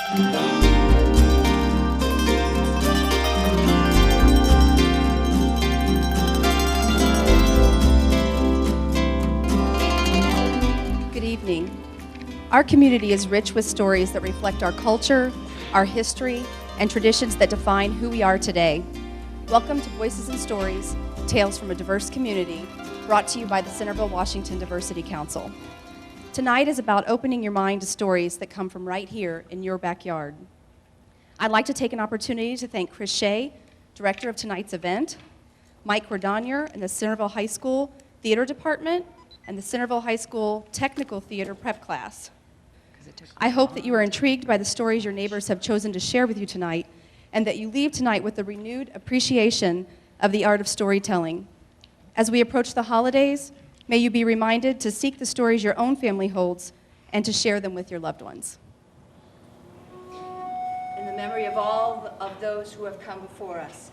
Good evening. Our community is rich with stories that reflect our culture, our history, and traditions that define who we are today. Welcome to Voices and Stories, Tales from a Diverse Community, brought to you by the Centerville-Washington Diversity Council. Tonight is about opening your mind to stories that come from right here in your backyard. I'd like to take an opportunity to thank Chris Shea, director of tonight's event, Mike Cordonier in the Centerville High School Theater Department, and the Centerville High School Technical Theater Prep Class. I hope that you are intrigued by the stories your neighbors have chosen to share with you tonight, and that you leave tonight with a renewed appreciation of the art of storytelling. As we approach the holidays, may you be reminded to seek the stories your own family holds and to share them with your loved ones. In the memory of all of those who have come before us.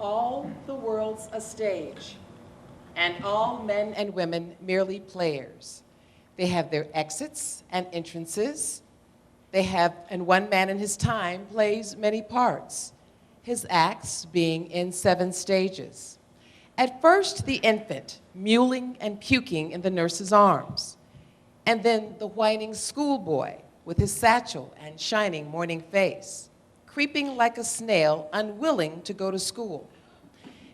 All the world's a stage, and all men and women merely players. They have their exits and entrances. And one man in his time plays many parts, his acts being in 7 stages. At first, the infant, mewling and puking in the nurse's arms, and then the whining schoolboy with his satchel and shining morning face, creeping like a snail, unwilling to go to school.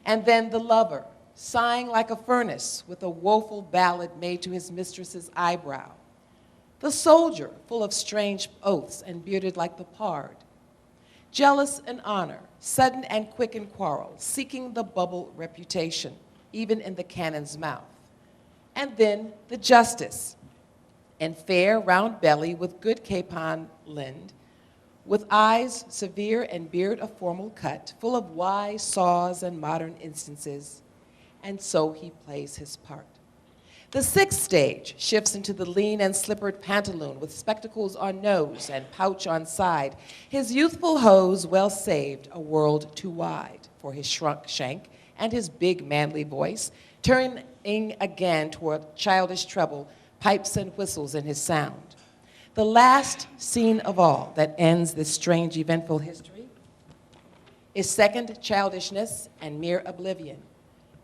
And then the lover, sighing like a furnace with a woeful ballad made to his mistress's eyebrow. The soldier, full of strange oaths and bearded like the pard. Jealous in honor, sudden and quick in quarrel, seeking the bubble reputation, even in the cannon's mouth. And then the justice, in fair round belly with good capon lind, with eyes severe and beard of formal cut, full of wise saws and modern instances, and so he plays his part. The sixth stage shifts into the lean and slippered pantaloon with spectacles on nose and pouch on side, his youthful hose well saved a world too wide for his shrunk shank and his big manly voice, turning again toward childish treble, pipes and whistles in his sound. The last scene of all that ends this strange eventful history is second childishness and mere oblivion,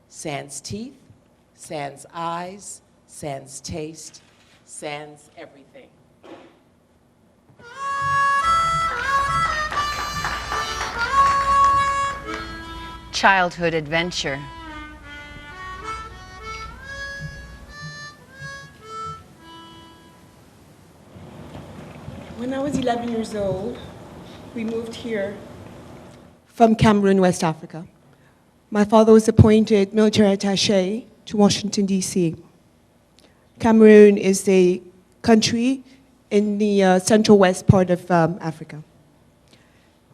sans teeth, sans eyes, sans taste, sans everything. Childhood adventure. When I was 11 years old, we moved here from Cameroon, West Africa. My father was appointed military attaché to Washington, D.C. Cameroon is a country in the central west part of Africa.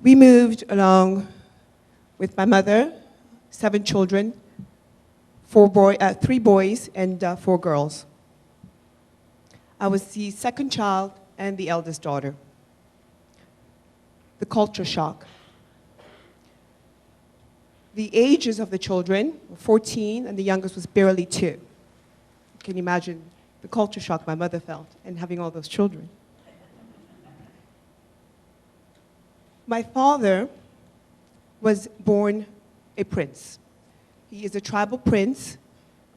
We moved along with my mother, 7 children, 3 boys and 4 girls. I was the second child and the eldest daughter. The culture shock. The ages of the children were 14 and the youngest was barely 2. Can you imagine the culture shock my mother felt and having all those children? My father was born a prince. He is a tribal prince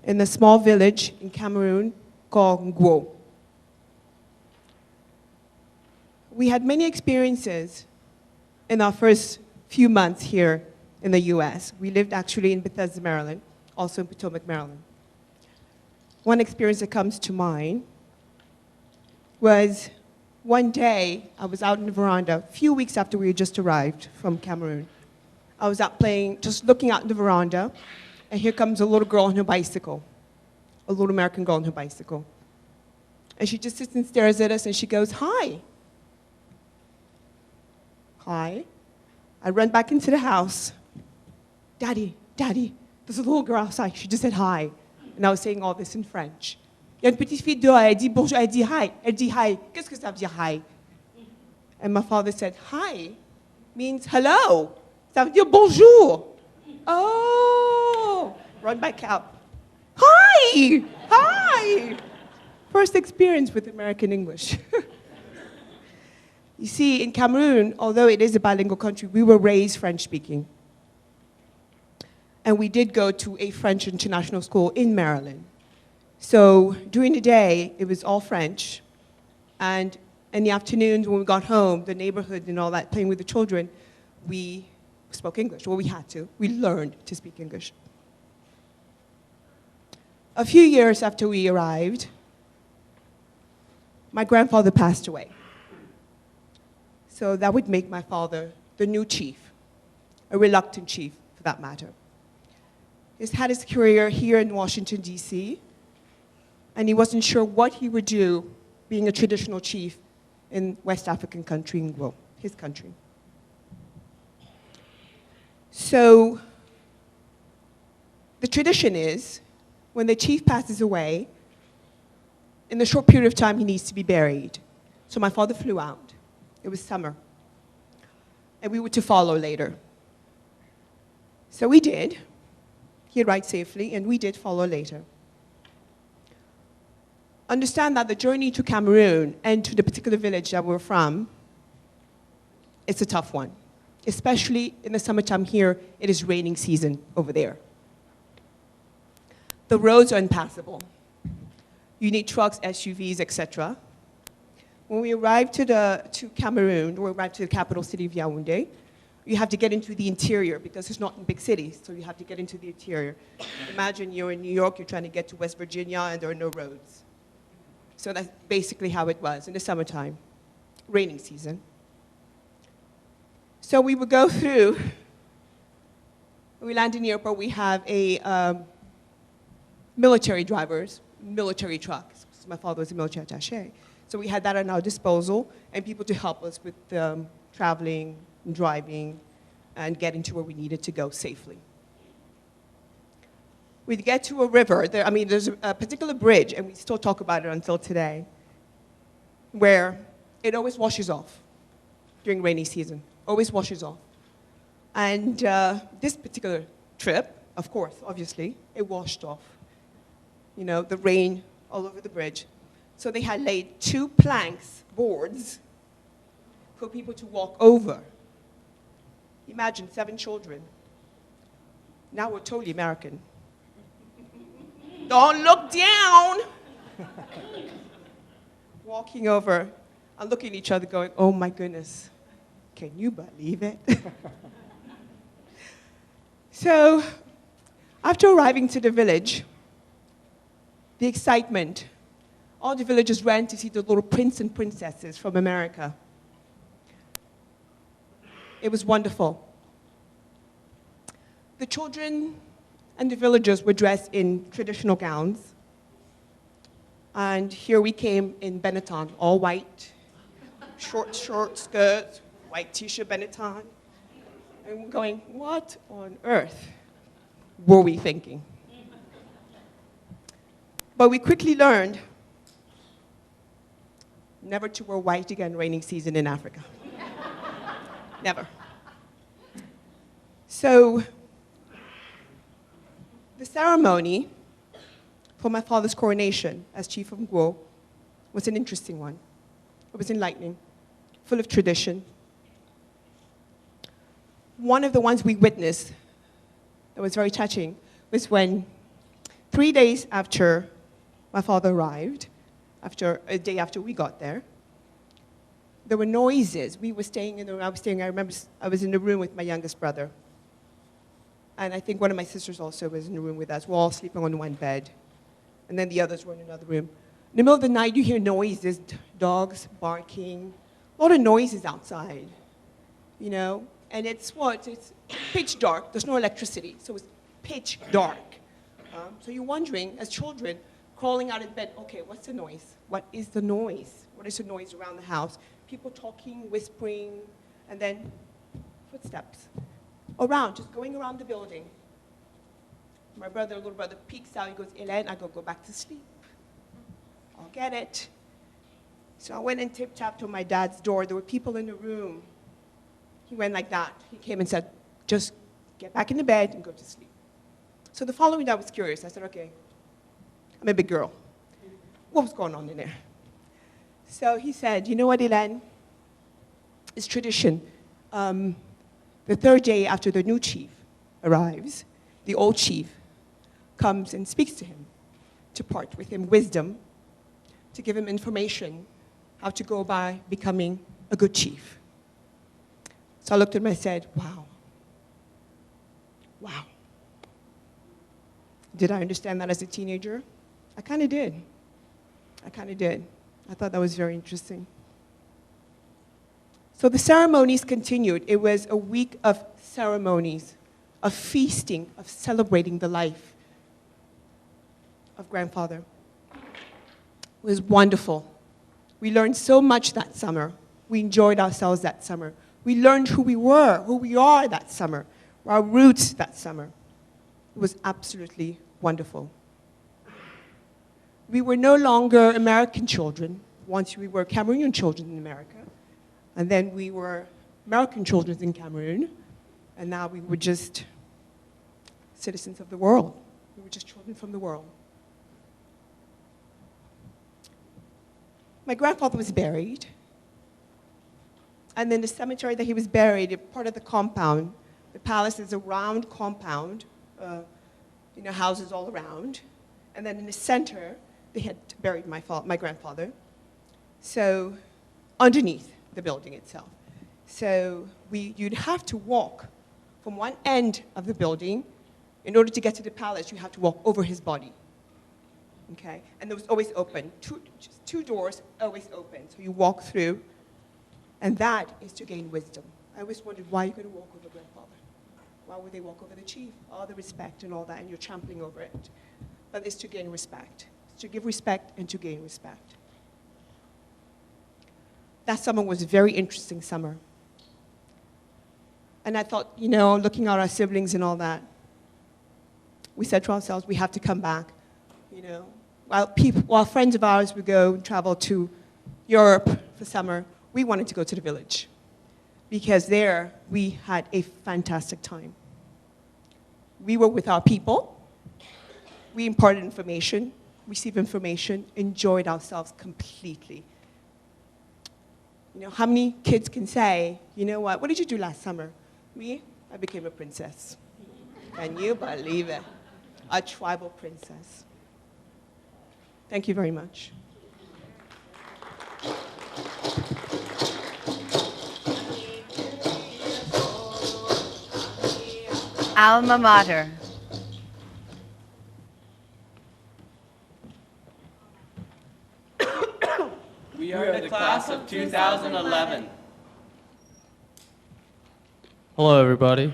in a small village in Cameroon called Ngwo. We had many experiences in our first few months here in the US. We lived actually in Bethesda, Maryland, also in Potomac, Maryland. One experience that comes to mind was one day I was out in the veranda, a few weeks after we had just arrived from Cameroon. I was out playing, just looking out in the veranda, and here comes a little girl on her bicycle, a little American girl on her bicycle. And she just sits and stares at us and she goes, "Hi." Hi. I run back into the house. Daddy, Daddy, there's a little girl outside. She just said hi. And I was saying all this in French. Il y a une petite fille dehors, elle dit bonjour, elle dit hi. Elle dit hi. Qu'est-ce que ça veut dire hi? And my father said, hi means hello. Ça veut dire bonjour. Oh, run back out. Hi, hi. First experience with American English. You see, in Cameroon, although it is a bilingual country, we were raised French-speaking. And we did go to a French international school in Maryland. So during the day, it was all French. And in the afternoons, when we got home, the neighborhood and all that, playing with the children, we spoke English. Well, we had to. We learned to speak English. A few years after we arrived, my grandfather passed away. So that would make my father the new chief, a reluctant chief, for that matter. He's had his career here in Washington, D.C., and he wasn't sure what he would do being a traditional chief in West African country, Ngwo, his country. So the tradition is, when the chief passes away, in a short period of time, he needs to be buried. So my father flew out. It was summer. And we were to follow later. So we did. He arrived safely, and we did follow later. Understand that the journey to Cameroon and to the particular village that we're from, it's a tough one. Especially in the summertime here, it is raining season over there. The roads are impassable. You need trucks, SUVs, etc. When we arrived to Cameroon, we arrived to the capital city of Yaoundé, you have to get into the interior because it's not in big cities, so you have to get into the interior. Imagine you're in New York, you're trying to get to West Virginia, and there are no roads. So that's basically how it was in the summertime, raining season. So we would go through, when we land in the airport, we have a military drivers, military trucks. So my father was a military attaché. So we had that at our disposal, and people to help us with traveling, and driving, and getting to where we needed to go safely. We'd get to a river. There's a particular bridge, and we still talk about it until today, where it always washes off during rainy season. Always washes off. And this particular trip, of course, obviously, it washed off. You know, the rain all over the bridge. So they had laid 2 planks, boards, for people to walk over. Imagine 7 children. Now we're totally American. Don't look down! Walking over and looking at each other going, oh my goodness, can you believe it? So, after arriving to the village, the excitement, all the villagers ran to see the little prince and princesses from America. It was wonderful. The children and the villagers were dressed in traditional gowns. And here we came in Benetton, all white, short skirts, white t-shirt Benetton. And we're going, what on earth were we thinking? But we quickly learned never to wear white again raining season in Africa. Never. So the ceremony for my father's coronation as chief of Ngwo was an interesting one. It was enlightening, full of tradition. One of the ones we witnessed that was very touching was when 3 days after my father arrived, a day after we got there were noises. I remember I was in the room with my youngest brother. And I think one of my sisters also was in the room with us. We're all sleeping on one bed. And then the others were in another room. In the middle of the night, you hear noises, dogs barking, a lot of noises outside, you know? And it's pitch dark. There's no electricity, so it's pitch dark. So you're wondering, as children, crawling out of bed, okay, what's the noise? What is the noise? What is the noise around the house? People talking, whispering, and then footsteps. Just going around the building. My little brother, peeks out, he goes, Hélène, I gotta go back to sleep. I'll get it. So I went and tip-tapped on my dad's door. There were people in the room. He went like that. He came and said, just get back in the bed and go to sleep. So the following day, I was curious. I said, okay, I'm a big girl. What was going on in there? So he said, you know what, Hélène? It's tradition. The 3rd day after the new chief arrives, the old chief comes and speaks to him, to part with him wisdom, to give him information, how to go by becoming a good chief. So I looked at him and I said, wow. Wow. Did I understand that as a teenager? I kind of did. I thought that was very interesting. So the ceremonies continued. It was a week of ceremonies, of feasting, of celebrating the life of grandfather. It was wonderful. We learned so much that summer. We enjoyed ourselves that summer. We learned who we were, who we are that summer, our roots that summer. It was absolutely wonderful. We were no longer American children. Once we were Cameroonian children in America, and then we were American children in Cameroon, and now we were just citizens of the world. We were just children from the world. My grandfather was buried, and then the cemetery that he was buried, part of the compound, the palace is a round compound, houses all around, and then in the center, they had buried my grandfather, so underneath the building itself. So you'd have to walk from one end of the building. In order to get to the palace, you have to walk over his body. Okay? And it was always open. Two doors, always open. So you walk through, and that is to gain wisdom. I always wondered, why are you going to walk over grandfather? Why would they walk over the chief? All the respect and all that, and you're trampling over it. But it's to gain respect. It's to give respect and to gain respect. That summer was a very interesting summer. And I thought, you know, looking at our siblings and all that, we said to ourselves, we have to come back. You know, while friends of ours would go and travel to Europe for summer, we wanted to go to the village because there we had a fantastic time. We were with our people, we imparted information, received information, enjoyed ourselves completely. You know, how many kids can say, you know what did you do last summer? Me, I became a princess. Can you believe it? A tribal princess. Thank you very much. Alma mater. We are the class of 2011. Hello, everybody.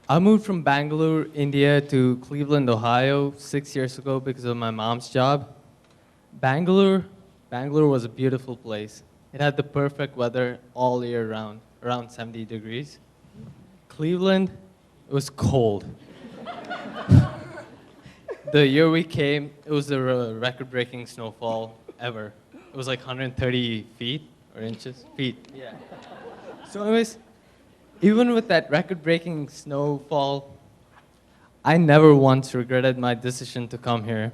I moved from Bangalore, India to Cleveland, Ohio 6 years ago because of my mom's job. Bangalore was a beautiful place. It had the perfect weather all year round, around 70 degrees. Cleveland, it was cold. The year we came, it was the record-breaking snowfall ever. It was like 130 feet or inches? Feet, yeah. So anyways, even with that record-breaking snowfall, I never once regretted my decision to come here.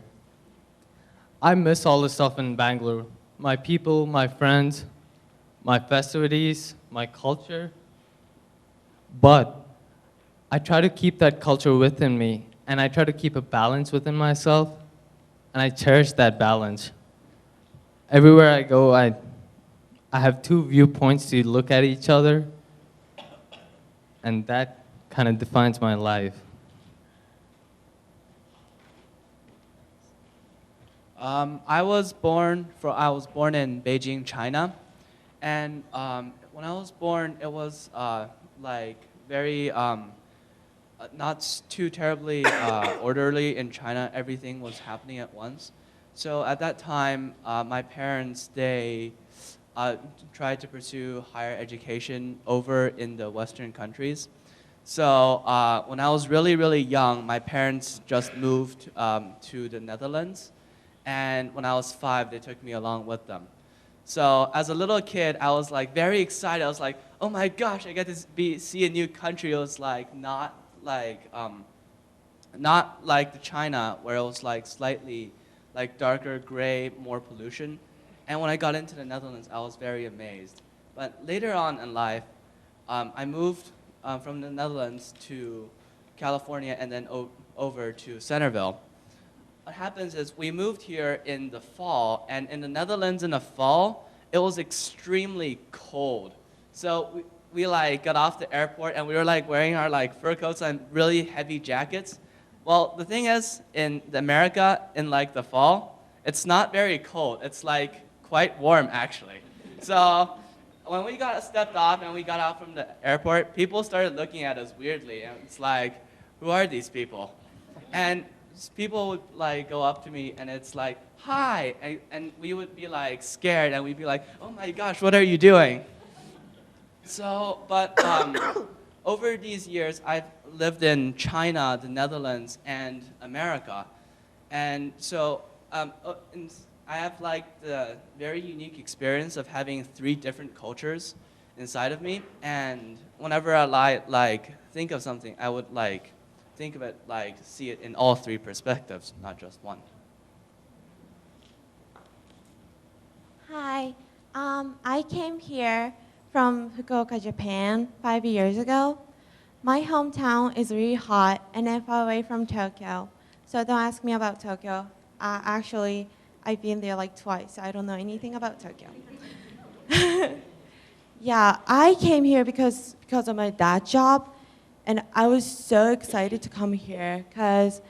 I miss all the stuff in Bangalore. My people, my friends, my festivities, my culture. But I try to keep that culture within me, and I try to keep a balance within myself, and I cherish that balance. Everywhere I go, I have two viewpoints to look at each other, and that kind of defines my life. I was born in Beijing, China, and when I was born, it was like very not too terribly orderly in China. Everything was happening at once. So at that time, my parents, they tried to pursue higher education over in the Western countries. So when I was really, really young, my parents just moved to the Netherlands. And when I was 5, they took me along with them. So as a little kid, I was like very excited. I was like, oh my gosh, I get to see a new country. It was like not like the China, where it was like slightly like darker gray, more pollution. And when I got into the Netherlands, I was very amazed. But later on in life, I moved from the Netherlands to California and then over to Centerville. What happens is we moved here in the fall, and in the Netherlands in the fall, it was extremely cold. So we like got off the airport and we were like wearing our like fur coats and really heavy jackets. Well, the thing is, in America, in like the fall, it's not very cold. It's like quite warm actually. So when we stepped off and we got out from the airport, people started looking at us weirdly, and it's like, who are these people? And people would like go up to me and it's like, hi, and we would be like scared and we'd be like, oh my gosh, what are you doing? So, but over these years, I've lived in China, the Netherlands, and America. And so I have like the very unique experience of having 3 different cultures inside of me. And whenever I like think of something, I would like think of it like see it in all 3 perspectives, not just one. Hi, I came here from Fukuoka, Japan 5 years ago. My hometown is really hot and I'm far away from Tokyo. So don't ask me about Tokyo. Actually, I've been there like twice. So I don't know anything about Tokyo. Yeah, I came here because of my dad's job. And I was so excited to come here because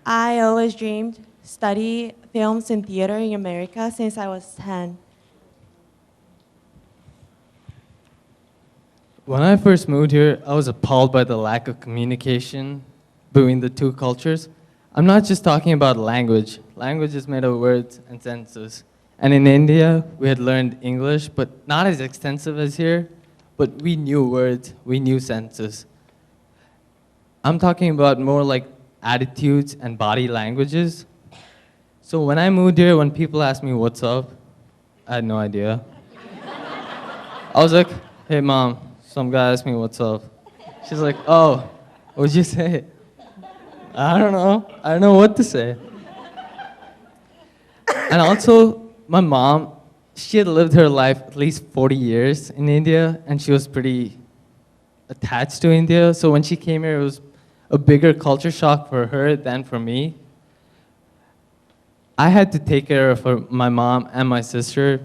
I always dreamed study films and theater in America since I was 10. When I first moved here, I was appalled by the lack of communication between the 2 cultures. I'm not just talking about language. Language is made of words and sentences. And in India, we had learned English, but not as extensive as here. but we knew words, we knew sentences. I'm talking about more like attitudes and body languages. So when I moved here, when people asked me what's up, I had no idea. I was like, hey mom, some guy asked me what's up. She's like, oh, what'd you say? I don't know. I don't know what to say. And also, my mom, she had lived her life at least 40 years in India, and she was pretty attached to India. So when she came here, it was a bigger culture shock for her than for me. I had to take care of my mom and my sister,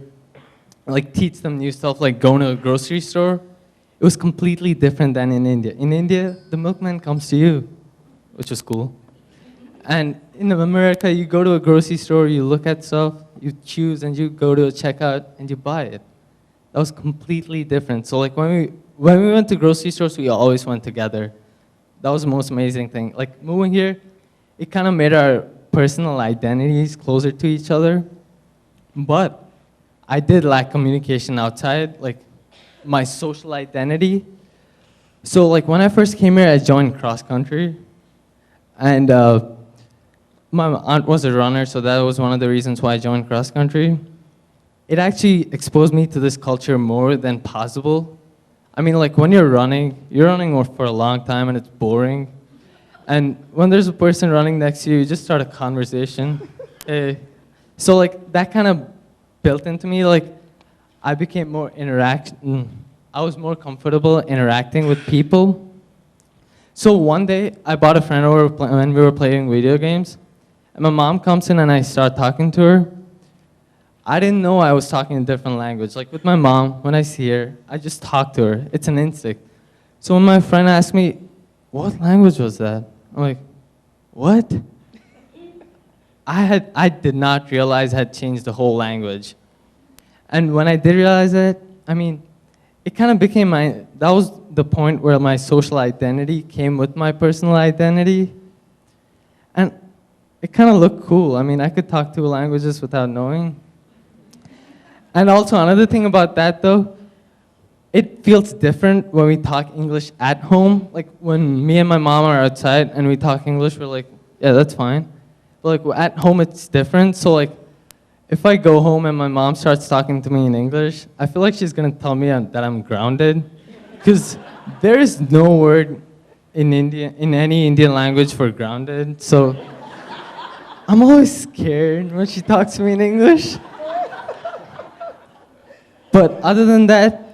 like teach them new stuff, like going to a grocery store. It was completely different than in India. In India, the milkman comes to you, which was cool. And in America, you go to a grocery store, you look at stuff, you choose, and you go to a checkout, and you buy it. That was completely different. So like when we went to grocery stores, we always went together. That was the most amazing thing. Like moving here, it kind of made our personal identities closer to each other. But I did lack communication outside, like my social identity. So like when I first came here, I joined cross country. And my aunt was a runner, so that was one of the reasons why I joined cross country. It actually exposed me to this culture more than possible. I mean, like when you're running for a long time and it's boring. And when there's a person running next to you, you just start a conversation. Hey. So like that kind of built into me, like I became more I was more comfortable interacting with people. So one day, I brought a friend over when we were playing video games. And my mom comes in and I start talking to her. I didn't know I was talking a different language. Like with my mom, when I see her, I just talk to her. It's an instinct. So when my friend asked me, what language was that? I'm like, what? I did not realize I had changed the whole language. And when I did realize it, I mean, it kind of became that was the point where my social identity came with my personal identity. And it kind of looked cool. I mean, I could talk two languages without knowing. And also another thing about that though, it feels different when we talk English at home. Like when me and my mom are outside and we talk English, we're like, yeah, that's fine. But like at home, it's different. So like, if I go home and my mom starts talking to me in English, I feel like she's gonna tell me that I'm grounded. Because there is no word in any Indian language for grounded. So I'm always scared when she talks to me in English. But other than that,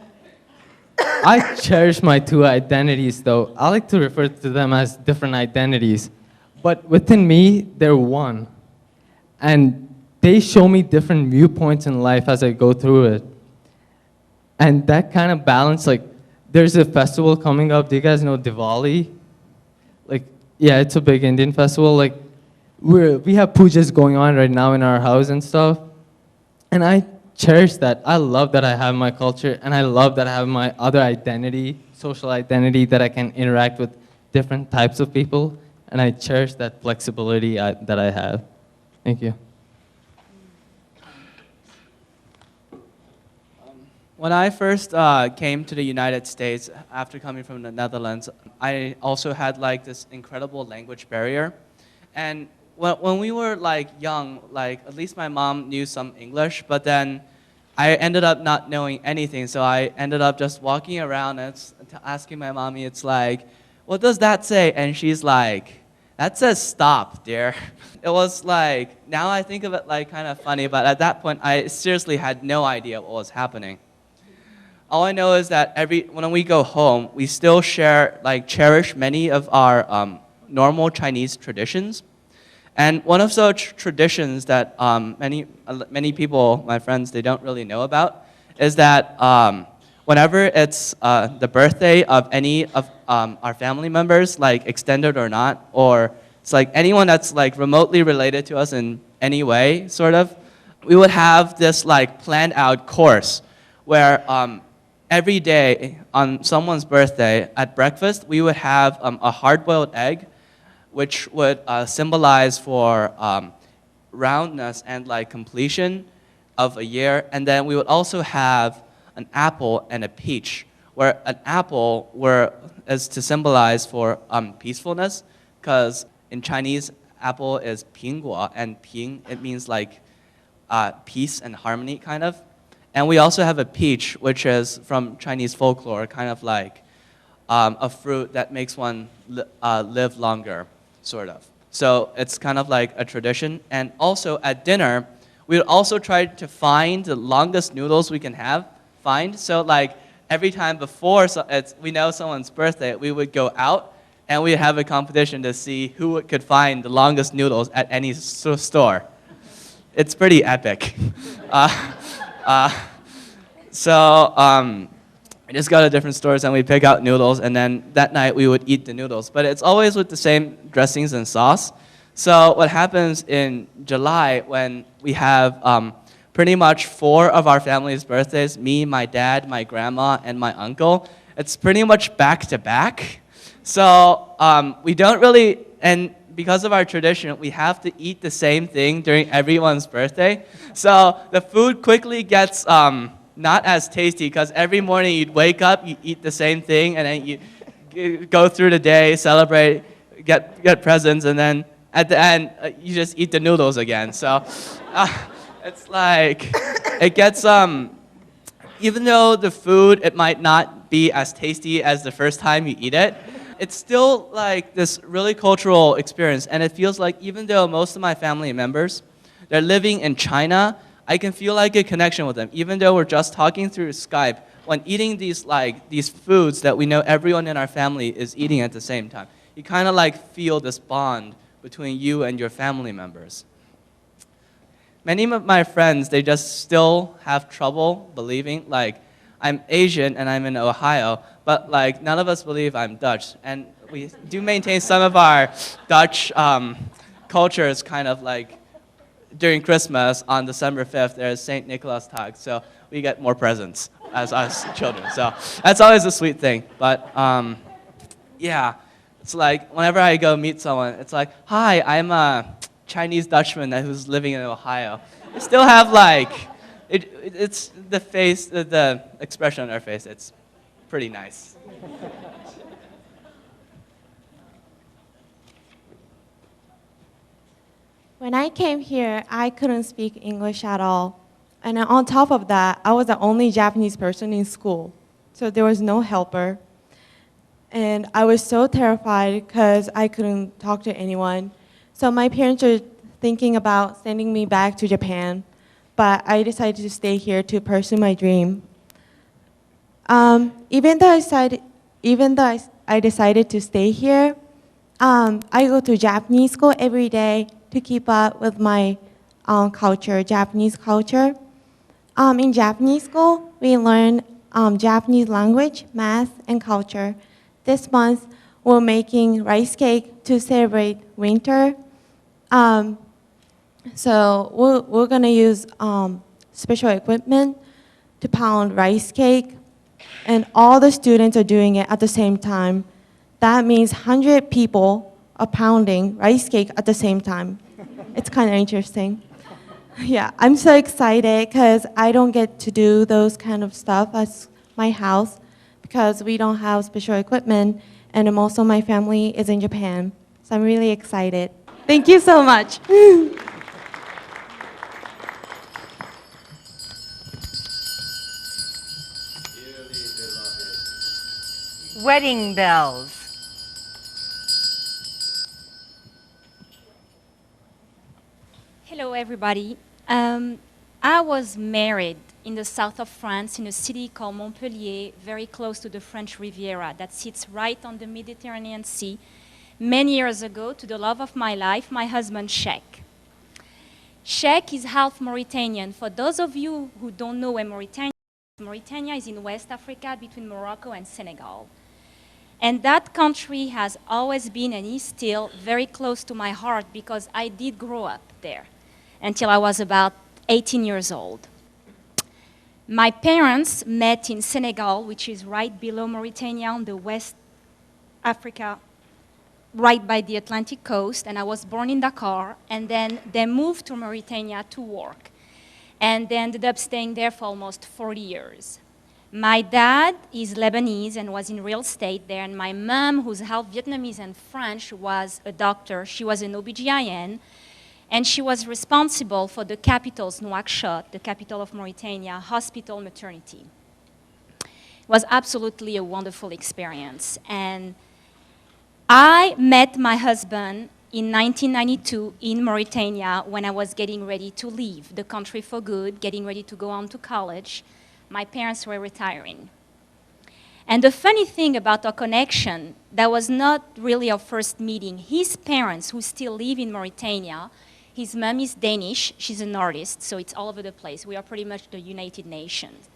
I cherish my two identities though. I like to refer to them as different identities. But within me, they're one. And they show me different viewpoints in life as I go through it. And that kind of balance, like, there's a festival coming up. Do you guys know Diwali? Like, yeah, it's a big Indian festival. Like, we have pujas going on right now in our house and stuff. And I cherish that. I love that I have my culture, and I love that I have my other identity, social identity, that I can interact with different types of people. And I cherish that flexibility that I have. Thank you. When I first came to the United States after coming from the Netherlands, I also had like this incredible language barrier. And when we were like young, like at least my mom knew some English, but then I ended up not knowing anything. So I ended up just walking around and asking my mommy, it's like, what does that say? And she's like, that says stop, dear. It was like, now I think of it like kind of funny, but at that point I seriously had no idea what was happening. All I know is that when we go home, we still cherish many of our normal Chinese traditions. And one of those traditions that many people, my friends, they don't really know about is that whenever it's the birthday of any of our family members, like extended or not, or it's like anyone that's like remotely related to us in any way, sort of, we would have this like planned out course where every day on someone's birthday at breakfast, we would have a hard-boiled egg, which would symbolize for roundness and like completion of a year. And then we would also have an apple and a peach, where an apple is to symbolize for peacefulness, because in Chinese, apple is 苹果, and 平, it means like peace and harmony, kind of. And we also have a peach, which is from Chinese folklore, kind of like a fruit that makes one live longer, sort of. So it's kind of like a tradition. And also at dinner, we would also try to find the longest noodles we can find. So like every time before we know someone's birthday, we would go out and we'd have a competition to see who could find the longest noodles at any store. It's pretty epic. We just go to different stores and we pick out noodles, and then that night we would eat the noodles. But it's always with the same dressings and sauce. So what happens in July when we have pretty much 4 of our family's birthdays, me, my dad, my grandma, and my uncle, it's pretty much back to back. So we don't really, and because of our tradition, we have to eat the same thing during everyone's birthday. So the food quickly gets not as tasty, because every morning you'd wake up, you eat the same thing, and then you go through the day, celebrate, get presents, and then at the end, you just eat the noodles again. So it's like, it gets, even though the food, it might not be as tasty as the first time you eat it, it's still like this really cultural experience. And it feels like even though most of my family members, they're living in China, I can feel like a connection with them. Even though we're just talking through Skype, when eating these foods that we know everyone in our family is eating at the same time, you kind of like feel this bond between you and your family members. Many of my friends, they just still have trouble believing, like, I'm Asian and I'm in Ohio, but like none of us believe I'm Dutch. And we do maintain some of our Dutch cultures, kind of like during Christmas on December 5th, there's St. Nicholas Tag, so we get more presents as us children. So that's always a sweet thing. But yeah, it's like whenever I go meet someone, it's like, hi, I'm a Chinese Dutchman who's living in Ohio. We still have like, it's the face, the expression on our face, it's pretty nice. When I came here, I couldn't speak English at all. And on top of that, I was the only Japanese person in school. So there was no helper. And I was so terrified because I couldn't talk to anyone. So my parents were thinking about sending me back to Japan. But I decided to stay here to pursue my dream. Even though I decided to stay here, I go to Japanese school every day to keep up with my culture, Japanese culture. In Japanese school, we learn Japanese language, math, and culture. This month, we're making rice cake to celebrate winter. So we're gonna use special equipment to pound rice cake, and all the students are doing it at the same time. That means 100 people are pounding rice cake at the same time. It's kind of interesting. Yeah, I'm so excited because I don't get to do those kind of stuff at my house because we don't have special equipment, and most of my family is in Japan. So I'm really excited. Thank you so much. Wedding bells. Hello, everybody. I was married in the south of France in a city called Montpellier, very close to the French Riviera that sits right on the Mediterranean Sea, many years ago to the love of my life, my husband, Sheikh. Sheikh is half Mauritanian. For those of you who don't know where Mauritania is in West Africa between Morocco and Senegal. And that country has always been and is still very close to my heart because I did grow up there until I was about 18 years old. My parents met in Senegal, which is right below Mauritania on the West Africa, right by the Atlantic coast, and I was born in Dakar, and then they moved to Mauritania to work, and they ended up staying there for almost 40 years. My dad is Lebanese and was in real estate there, and my mom, who's half Vietnamese and French, was a doctor. She was an OBGYN, and she was responsible for the capital's Nouakchott, the capital of Mauritania, hospital maternity. It was absolutely a wonderful experience. And I met my husband in 1992 in Mauritania when I was getting ready to leave the country for good, getting ready to go on to college. My parents were retiring. And the funny thing about our connection, that was not really our first meeting. His parents, who still live in Mauritania, his mom is Danish, she's an artist, so it's all over the place. We are pretty much the United Nations.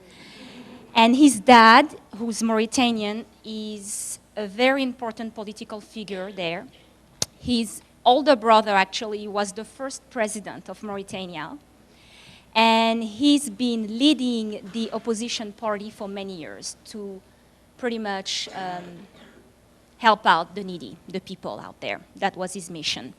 And his dad, who's Mauritanian, is a very important political figure there. His older brother actually was the first president of Mauritania. And he's been leading the opposition party for many years to pretty much help out the needy, the people out there. That was his mission.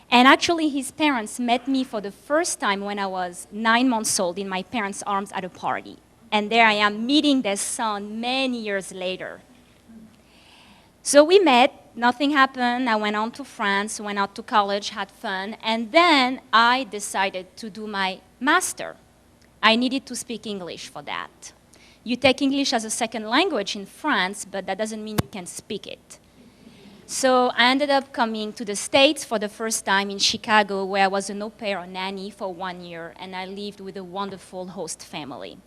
And actually, his parents met me for the first time when I was 9 months old in my parents' arms at a party. And there I am meeting their son many years later. So we met, nothing happened. I went on to France, went out to college, had fun, and then I decided to do my master. I needed to speak English for that. You take English as a second language in France, but that doesn't mean you can speak it. So I ended up coming to the States for the first time in Chicago, where I was an au pair or nanny for 1 year, and I lived with a wonderful host family.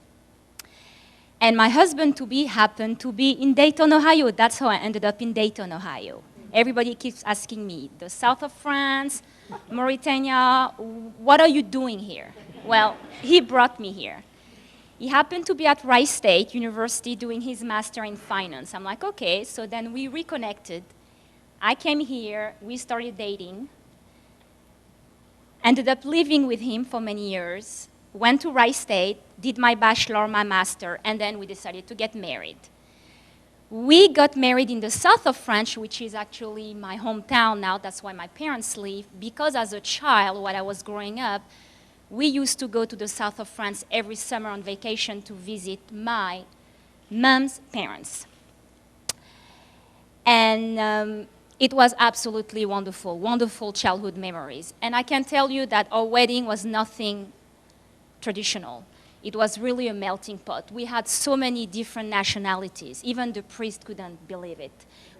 And my husband-to-be happened to be in Dayton, Ohio. That's how I ended up in Dayton, Ohio. Everybody keeps asking me, the south of France, Mauritania, what are you doing here? Well, he brought me here. He happened to be at Rice State University doing his master in finance. I'm like, okay, so then we reconnected. I came here, we started dating, ended up living with him for many years, went to Rice State, did my bachelor, my master, and then we decided to get married. We got married in the south of France, which is actually my hometown now. That's why my parents live, because as a child, while I was growing up, we used to go to the south of France every summer on vacation to visit my mom's parents. And it was absolutely wonderful, wonderful childhood memories. And I can tell you that our wedding was nothing traditional. It was really a melting pot. We had so many different nationalities. Even the priest couldn't believe it.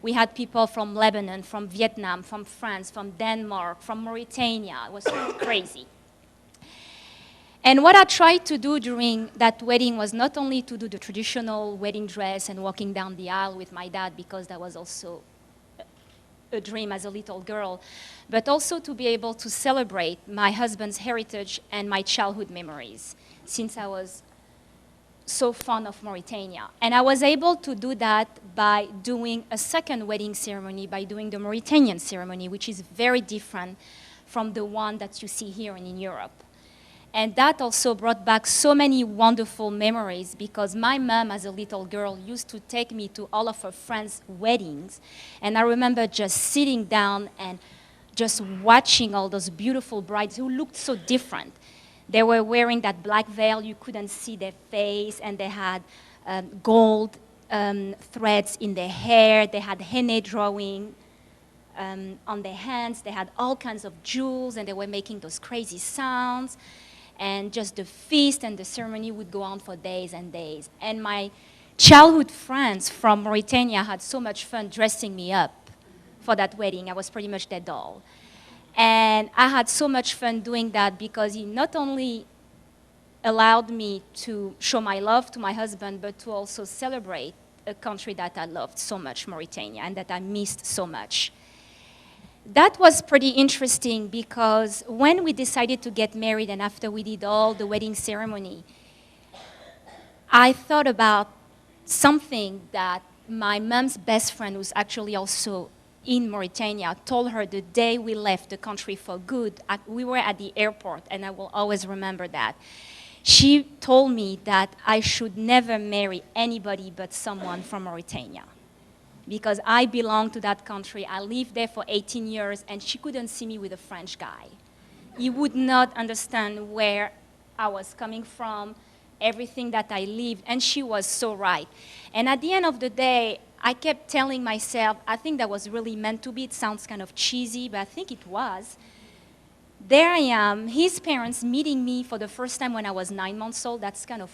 We had people from Lebanon, from Vietnam, from France, from Denmark, from Mauritania. It was crazy. And what I tried to do during that wedding was not only to do the traditional wedding dress and walking down the aisle with my dad, because that was also a dream as a little girl, but also to be able to celebrate my husband's heritage and my childhood memories, since I was so fond of Mauritania. And I was able to do that by doing a second wedding ceremony, by doing the Mauritanian ceremony, which is very different from the one that you see here and in Europe. And that also brought back so many wonderful memories, because my mom, as a little girl, used to take me to all of her friends' weddings. And I remember just sitting down and just watching all those beautiful brides who looked so different. They were wearing that black veil, you couldn't see their face, and they had gold threads in their hair, they had henna drawing on their hands, they had all kinds of jewels, and they were making those crazy sounds. And just the feast and the ceremony would go on for days and days. And my childhood friends from Mauritania had so much fun dressing me up for that wedding. I was pretty much their doll. And I had so much fun doing that, because he not only allowed me to show my love to my husband, but to also celebrate a country that I loved so much, Mauritania, and that I missed so much. That was pretty interesting, because when we decided to get married and after we did all the wedding ceremony, I thought about something that my mom's best friend, who's actually also in Mauritania, told her the day we left the country for good. We were at the airport, and I will always remember that. She told me that I should never marry anybody but someone from Mauritania, because I belong to that country. I lived there for 18 years, and she couldn't see me with a French guy. He would not understand where I was coming from, everything that I lived, and she was so right. And at the end of the day, I kept telling myself, I think that was really meant to be. It sounds kind of cheesy, but I think it was. There I am, his parents meeting me for the first time when I was 9 months old. That's kind of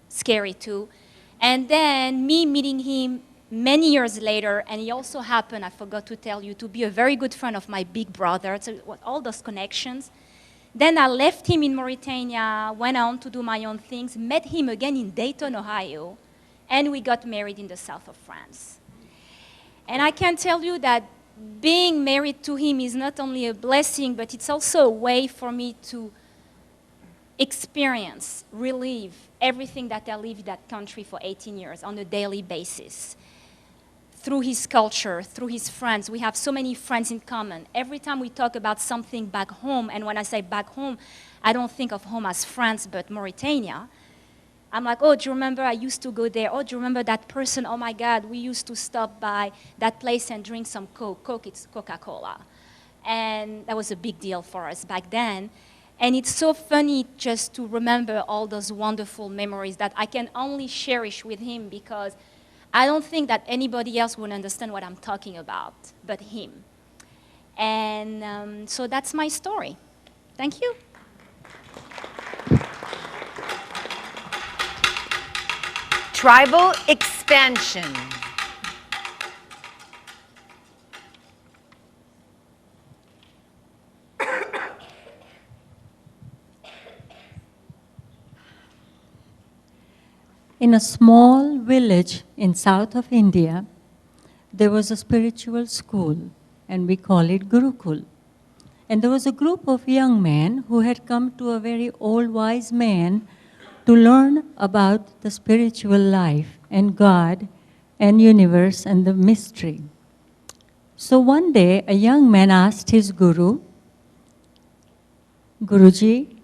scary too. And then me meeting him many years later, and he also happened, I forgot to tell you, to be a very good friend of my big brother. So all those connections. Then I left him in Mauritania, went on to do my own things, met him again in Dayton, Ohio, and we got married in the south of France. And I can tell you that being married to him is not only a blessing, but it's also a way for me to experience, relive everything that I lived in that country for 18 years on a daily basis. Through his culture, through his friends. We have so many friends in common. Every time we talk about something back home, and when I say back home, I don't think of home as France, but Mauritania. I'm like, oh, do you remember I used to go there? Oh, do you remember that person? Oh my God, we used to stop by that place and drink some Coke. Coke, it's Coca-Cola. And that was a big deal for us back then. And it's so funny just to remember all those wonderful memories that I can only cherish with him, because I don't think that anybody else would understand what I'm talking about but him. And so that's my story. Thank you. Tribal expansion. In a small village in south of India, there was a spiritual school, and we call it Gurukul. And there was a group of young men who had come to a very old wise man to learn about the spiritual life and God and universe and the mystery. So one day, a young man asked his guru, Guruji,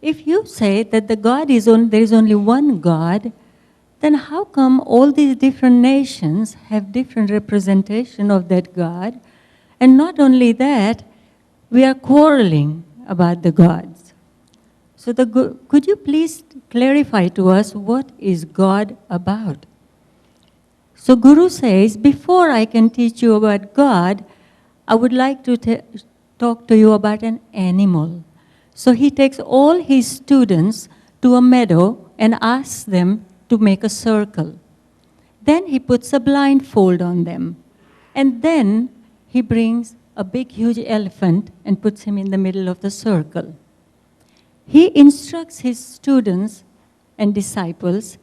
if you say that there is only one God, then how come all these different nations have different representation of that God? And not only that, we are quarreling about the gods. So could you please clarify to us what is God about? So Guru says, before I can teach you about God, I would like to talk to you about an animal. So he takes all his students to a meadow and asks them to make a circle. Then he puts a blindfold on them. And then he brings a big, huge elephant and puts him in the middle of the circle. He instructs his students and disciples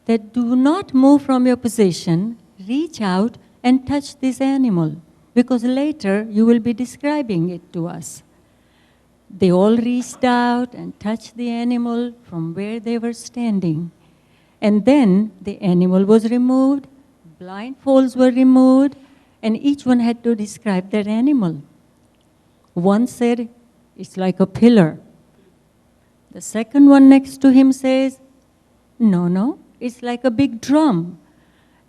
that do not move from your position, reach out and touch this animal, because later you will be describing it to us. They all reached out and touched the animal from where they were standing. And then the animal was removed, blindfolds were removed, and each one had to describe that animal. One said, it's like a pillar. The second one next to him says, no, it's like a big drum.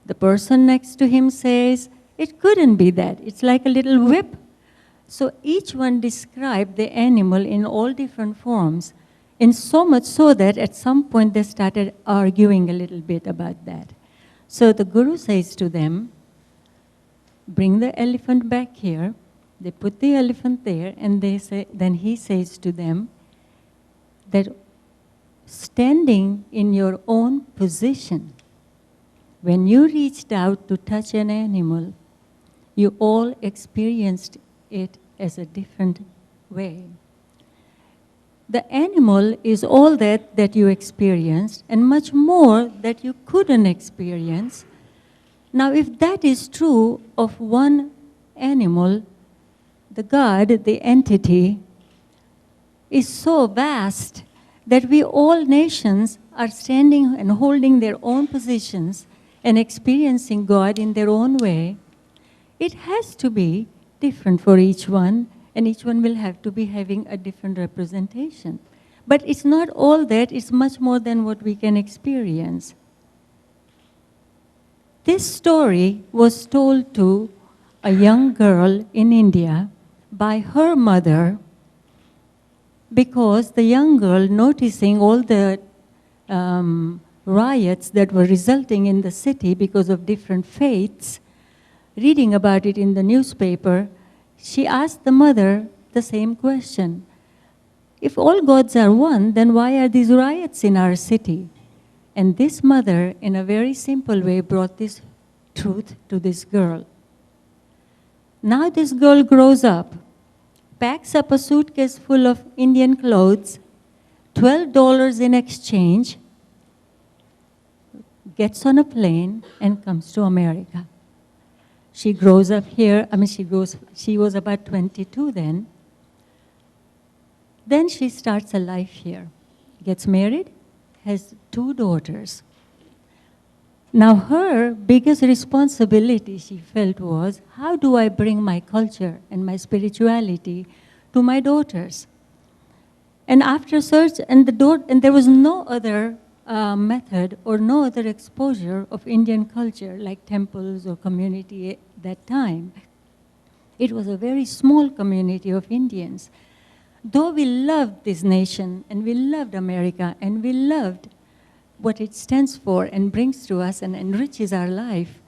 The person next to him says, it couldn't be that, it's like a little whip. So each one described the animal in all different forms, and so much so that at some point they started arguing a little bit about that. So the Guru says to them, bring the elephant back here. They put the elephant there, and then he says to them that standing in your own position, when you reached out to touch an animal, you all experienced it as a different way. The animal is all that you experienced and much more that you couldn't experience. Now, if that is true of one animal, the God, the entity, is so vast that we all nations are standing and holding their own positions and experiencing God in their own way. It has to be different for each one, and each one will have to be having a different representation. But it's not all that, it's much more than what we can experience. This story was told to a young girl in India by her mother, because the young girl, noticing all the riots that were resulting in the city because of different faiths, reading about it in the newspaper, she asked the mother the same question. If all gods are one, then why are these riots in our city? And this mother, in a very simple way, brought this truth to this girl. Now this girl grows up, packs up a suitcase full of Indian clothes, $12 in exchange, gets on a plane, and comes to America. She grows up here. She was about 22 then. Then she starts a life here, gets married, has 2 daughters. Now her biggest responsibility, she felt, was, how do I bring my culture and my spirituality to my daughters? And after search, and there was no other method or no other exposure of Indian culture like temples or community at that time. It was a very small community of Indians. Though we loved this nation and we loved America and we loved what it stands for and brings to us and enriches our life,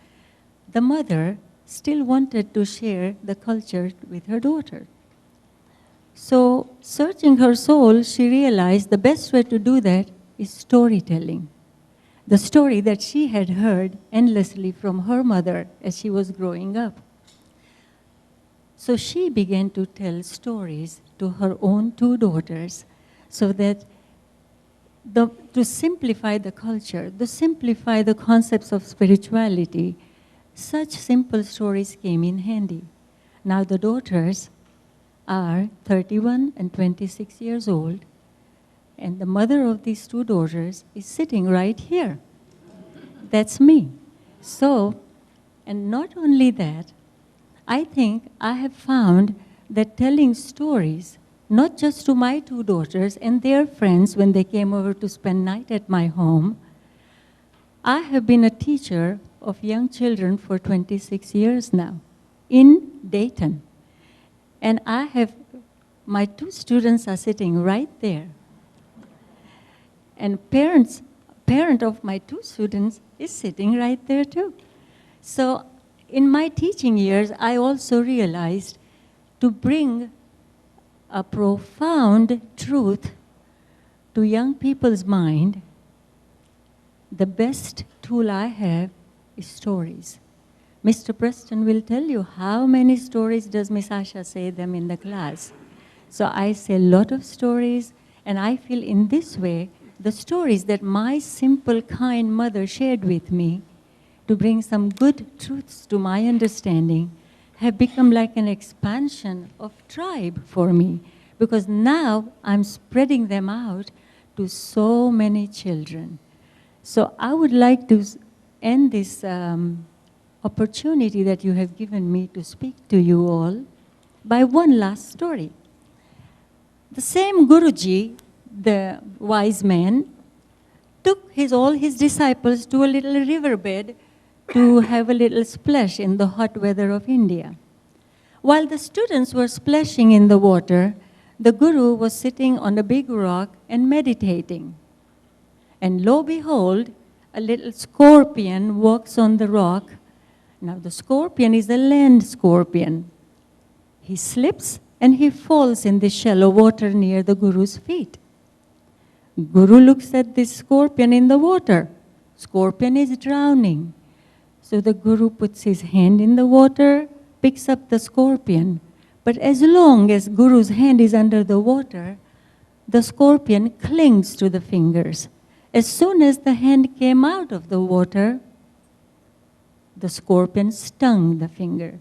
the mother still wanted to share the culture with her daughter. So, searching her soul, she realized the best way to do that is storytelling. The story that she had heard endlessly from her mother as she was growing up. So she began to tell stories to her own 2 daughters so that to simplify the culture, to simplify the concepts of spirituality, such simple stories came in handy. Now the daughters are 31 and 26 years old, and the mother of these 2 daughters is sitting right here. That's me. So, and not only that, I think I have found that telling stories, not just to my 2 daughters and their friends when they came over to spend night at my home, I have been a teacher of young children for 26 years now in Dayton. And my 2 students are sitting right there. And parent of my 2 students is sitting right there too. So in my teaching years, I also realized to bring a profound truth to young people's mind, the best tool I have is stories. Mr. Preston will tell you how many stories does Miss Asha say them in the class. So I say a lot of stories, and I feel in this way, the stories that my simple, kind mother shared with me to bring some good truths to my understanding have become like an expansion of tribe for me, because now I'm spreading them out to so many children. So I would like to end this opportunity that you have given me to speak to you all by one last story. The same Guruji, the wise man, took all his disciples to a little riverbed to have a little splash in the hot weather of India. While the students were splashing in the water, the Guru was sitting on a big rock and meditating. And lo behold, a little scorpion walks on the rock. Now the scorpion is a land scorpion. He slips and he falls in the shallow water near the Guru's feet. Guru looks at this scorpion in the water. Scorpion is drowning. So the Guru puts his hand in the water, picks up the scorpion. But as long as Guru's hand is under the water, the scorpion clings to the fingers. As soon as the hand came out of the water, the scorpion stung the finger.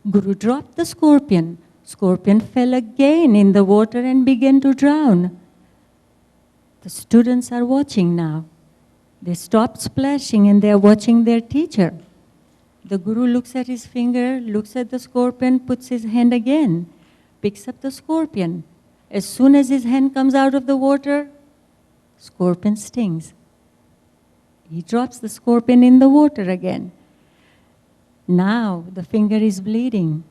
Guru dropped the scorpion. Scorpion fell again in the water and began to drown. The students are watching now. They stopped splashing and they are watching their teacher. The Guru looks at his finger, looks at the scorpion, puts his hand again, picks up the scorpion. As soon as his hand comes out of the water, scorpion stings. He drops the scorpion in the water again. Now the finger is bleeding.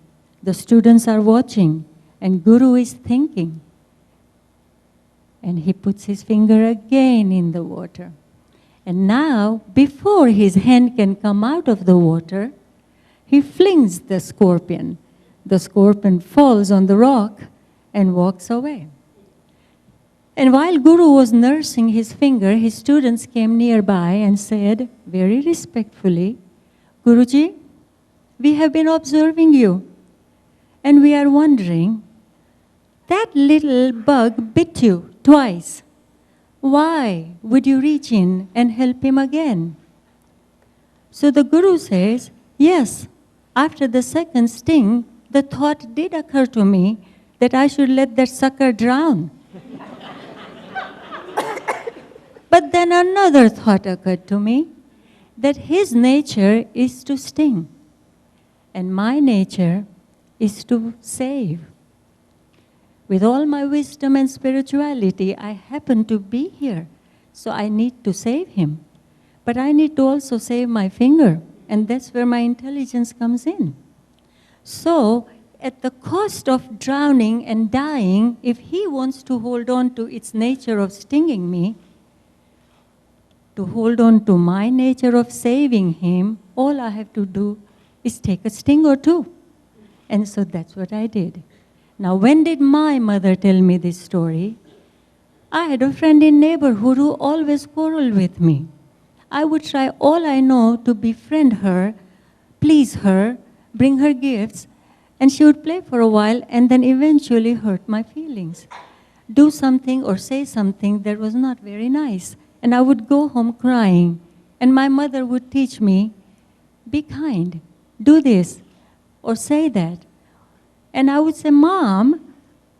The students are watching, and Guru is thinking, And he puts his finger again in the water. And now, before his hand can come out of the water, he flings the scorpion. The scorpion falls on the rock and walks away. And while Guru was nursing his finger, his students came nearby and said, very respectfully, Guruji, we have been observing you, and we are wondering, that little bug bit you twice. Why would you reach in and help him again? So the Guru says, yes, after the second sting, the thought did occur to me that I should let that sucker drown. But then another thought occurred to me, that his nature is to sting, and my nature is to save. With all my wisdom and spirituality, I happen to be here, so I need to save him. But I need to also save my finger, and that's where my intelligence comes in. So, at the cost of drowning and dying, if he wants to hold on to its nature of stinging me, to hold on to my nature of saving him, all I have to do is take a sting or two. And so that's what I did. Now, when did my mother tell me this story? I had a friend in neighborhood who always quarreled with me. I would try all I know to befriend her, please her, bring her gifts, and she would play for a while and then eventually hurt my feelings. Do something or say something that was not very nice. And I would go home crying. And my mother would teach me, be kind, do this, or say that. And I would say, Mom,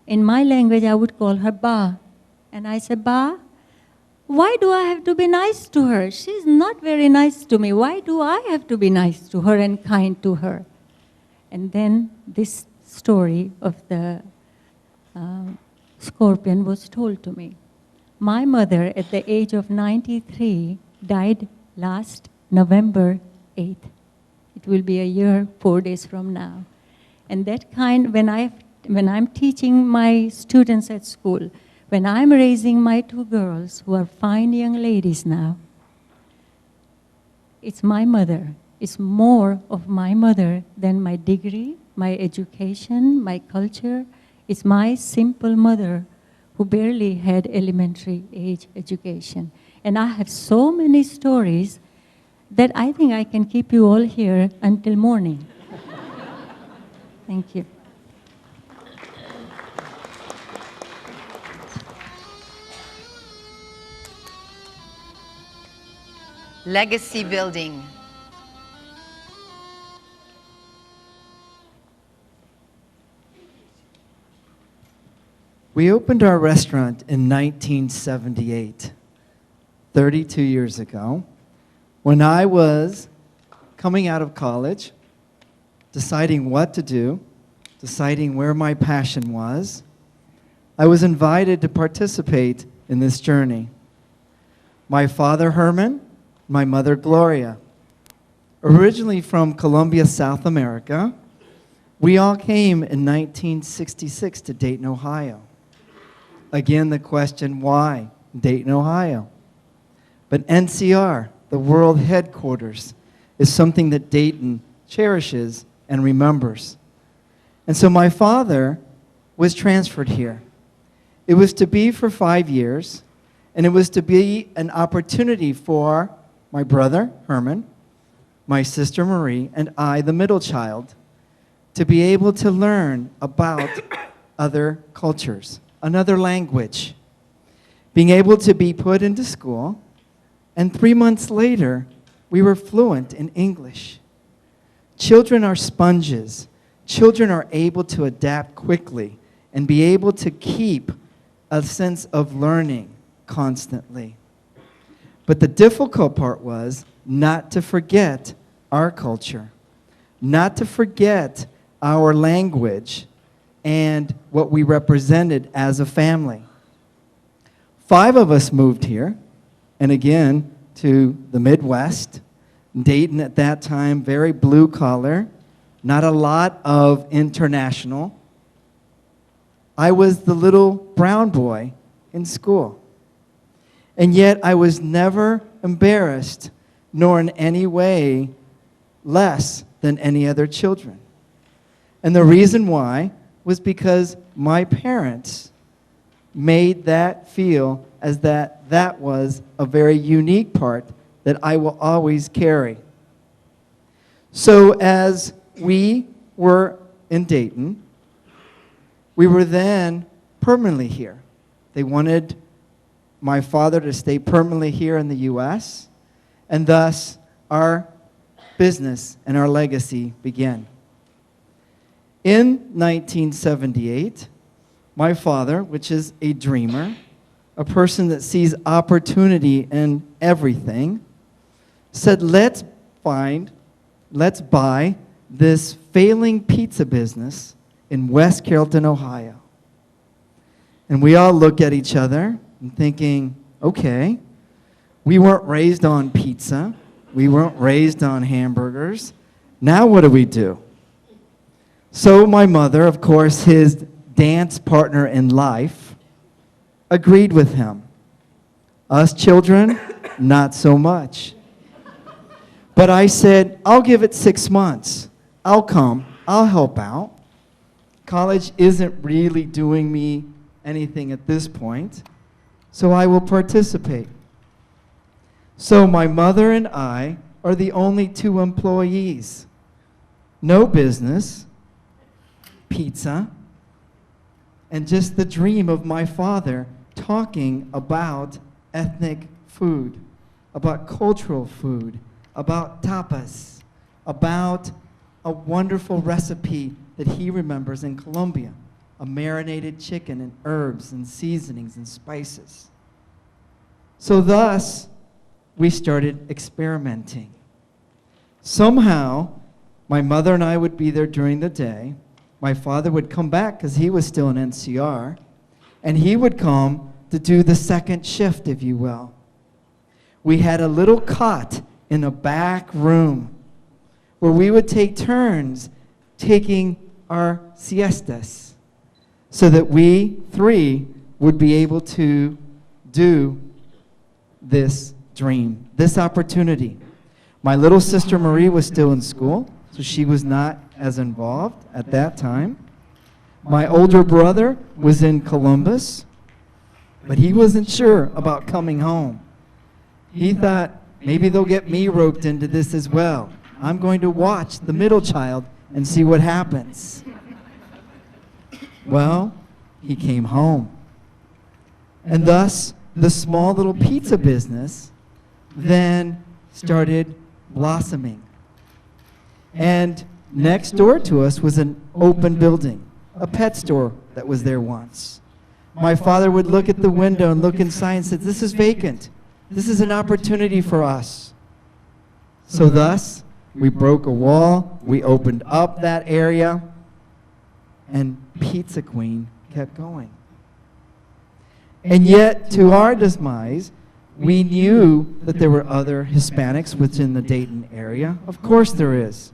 in my language I would call her Ba. And I said, Ba, why do I have to be nice to her? She's not very nice to me. Why do I have to be nice to her and kind to her? And then this story of the scorpion was told to me. My mother, at the age of 93, died last November 8th. It will be a year, 4 days from now. And that kind, when I'm teaching my students at school, when I'm raising my two girls, who are fine young ladies now, it's my mother. It's more of my mother than my degree, my education, my culture. It's my simple mother who barely had elementary age education. And I have so many stories that I think I can keep you all here until morning. Thank you. Legacy building. We opened our restaurant in 1978, 32 years ago, when I was coming out of college, deciding what to do, deciding where my passion was. I was invited to participate in this journey. My father, Herman, my mother, Gloria. Originally from Colombia, South America, we all came in 1966 to Dayton, Ohio. Again, the question, why Dayton, Ohio? But NCR, the world headquarters, is something that Dayton cherishes and remembers. And so my father was transferred here. It was to be for 5 years, and it was to be an opportunity for my brother, Herman, my sister, Marie, and I, the middle child, to be able to learn about other cultures, another language, being able to be put into school, and 3 months later, we were fluent in English. Children are sponges. Children are able to adapt quickly and be able to keep a sense of learning constantly. But the difficult part was not to forget our culture, not to forget our language and what we represented as a family. 5 of us moved here, and again, to the Midwest. Dayton at that time, very blue collar, not a lot of international. I was the little brown boy in school. And yet I was never embarrassed, nor in any way less than any other children. And the reason why was because my parents made that feel as that was a very unique part that I will always carry. So as we were in Dayton, we were then permanently here. They wanted my father to stay permanently here in the U.S., and thus our business and our legacy began. In 1978, my father, which is a dreamer, a person that sees opportunity in everything, said, let's buy this failing pizza business in West Carrollton, Ohio. And we all look at each other and thinking, okay, we weren't raised on pizza. We weren't raised on hamburgers. Now what do we do? So my mother, of course, his dance partner in life, agreed with him. Us children, not so much. But I said, I'll give it 6 months. I'll come. I'll help out. College isn't really doing me anything at this point, so I will participate. So my mother and I are the only 2 employees. No business, pizza, and just the dream of my father talking about ethnic food, about cultural food, about tapas, about a wonderful recipe that he remembers in Colombia, a marinated chicken and herbs and seasonings and spices. So thus, we started experimenting. Somehow, my mother and I would be there during the day. My father would come back because he was still in NCR, and he would come to do the second shift, if you will. We had a little cot in a back room where we would take turns taking our siestas so that we 3 would be able to do this dream, this opportunity. My little sister Marie was still in school, so she was not as involved at that time. My older brother was in Columbus, but he wasn't sure about coming home. He thought, maybe they'll get me roped into this as well. I'm going to watch the middle child and see what happens. Well, he came home. And thus, the small little pizza business then started blossoming. And next door to us was an open building, a pet store that was there once. My father would look at the window and look inside and said, this is vacant. This is an opportunity for us. So thus, we broke a wall, we opened up that area, and Pizza Queen kept going. And yet, to our demise, we knew that there were other Hispanics within the Dayton area. Of course there is.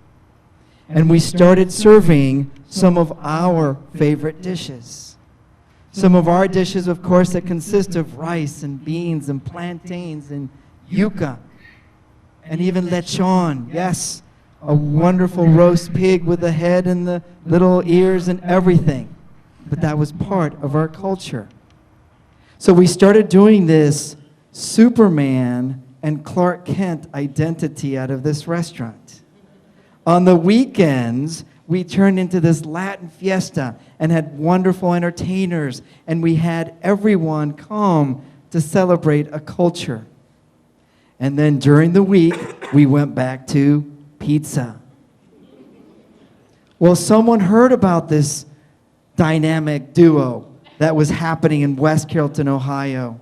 And we started serving some of our favorite dishes. Some of our dishes, of course, that consist of rice and beans and plantains and yuca and even lechon. Yes, a wonderful roast pig with the head and the little ears and everything. But that was part of our culture. So we started doing this Superman and Clark Kent identity out of this restaurant. On the weekends, we turned into this Latin fiesta and had wonderful entertainers, and we had everyone come to celebrate a culture. And then during the week, we went back to pizza. Well, someone heard about this dynamic duo that was happening in West Carrollton, Ohio.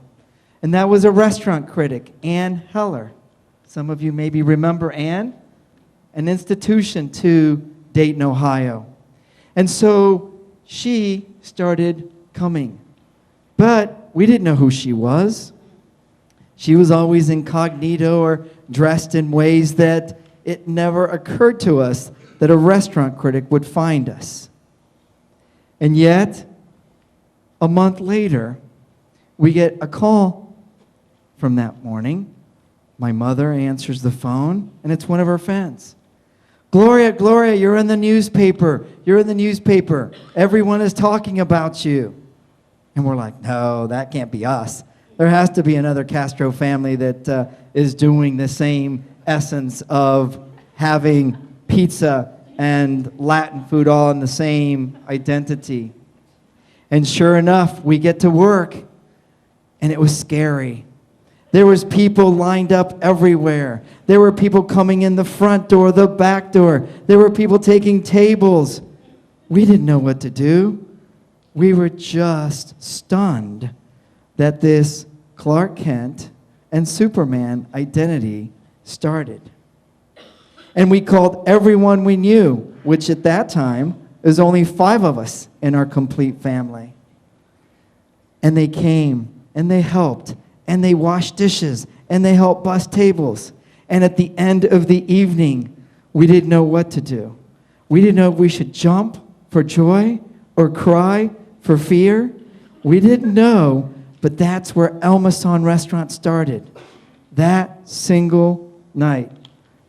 And that was a restaurant critic, Ann Heller. Some of you maybe remember Ann, an institution to Dayton, Ohio. And so she started coming. But we didn't know who she was. She was always incognito or dressed in ways that it never occurred to us that a restaurant critic would find us. And yet, a month later, We get a call from that morning. My mother answers the phone, and it's one of her friends. Gloria, Gloria, you're in the newspaper. You're in the newspaper. Everyone is talking about you. And we're like, no, that can't be us. There has to be another Castro family that is doing the same essence of having pizza and Latin food all in the same identity. And sure enough, we get to work, and it was scary. There was people lined up everywhere. There were people coming in the front door, the back door. There were people taking tables. We didn't know what to do. We were just stunned that this Clark Kent and Superman identity started. And we called everyone we knew, which at that time was only 5 of us in our complete family. And they came, and they helped, and they washed dishes, and they helped bus tables. And at the end of the evening, we didn't know what to do. We didn't know if we should jump for joy or cry for fear. We didn't know, but that's where El Mason Restaurant started. That single night,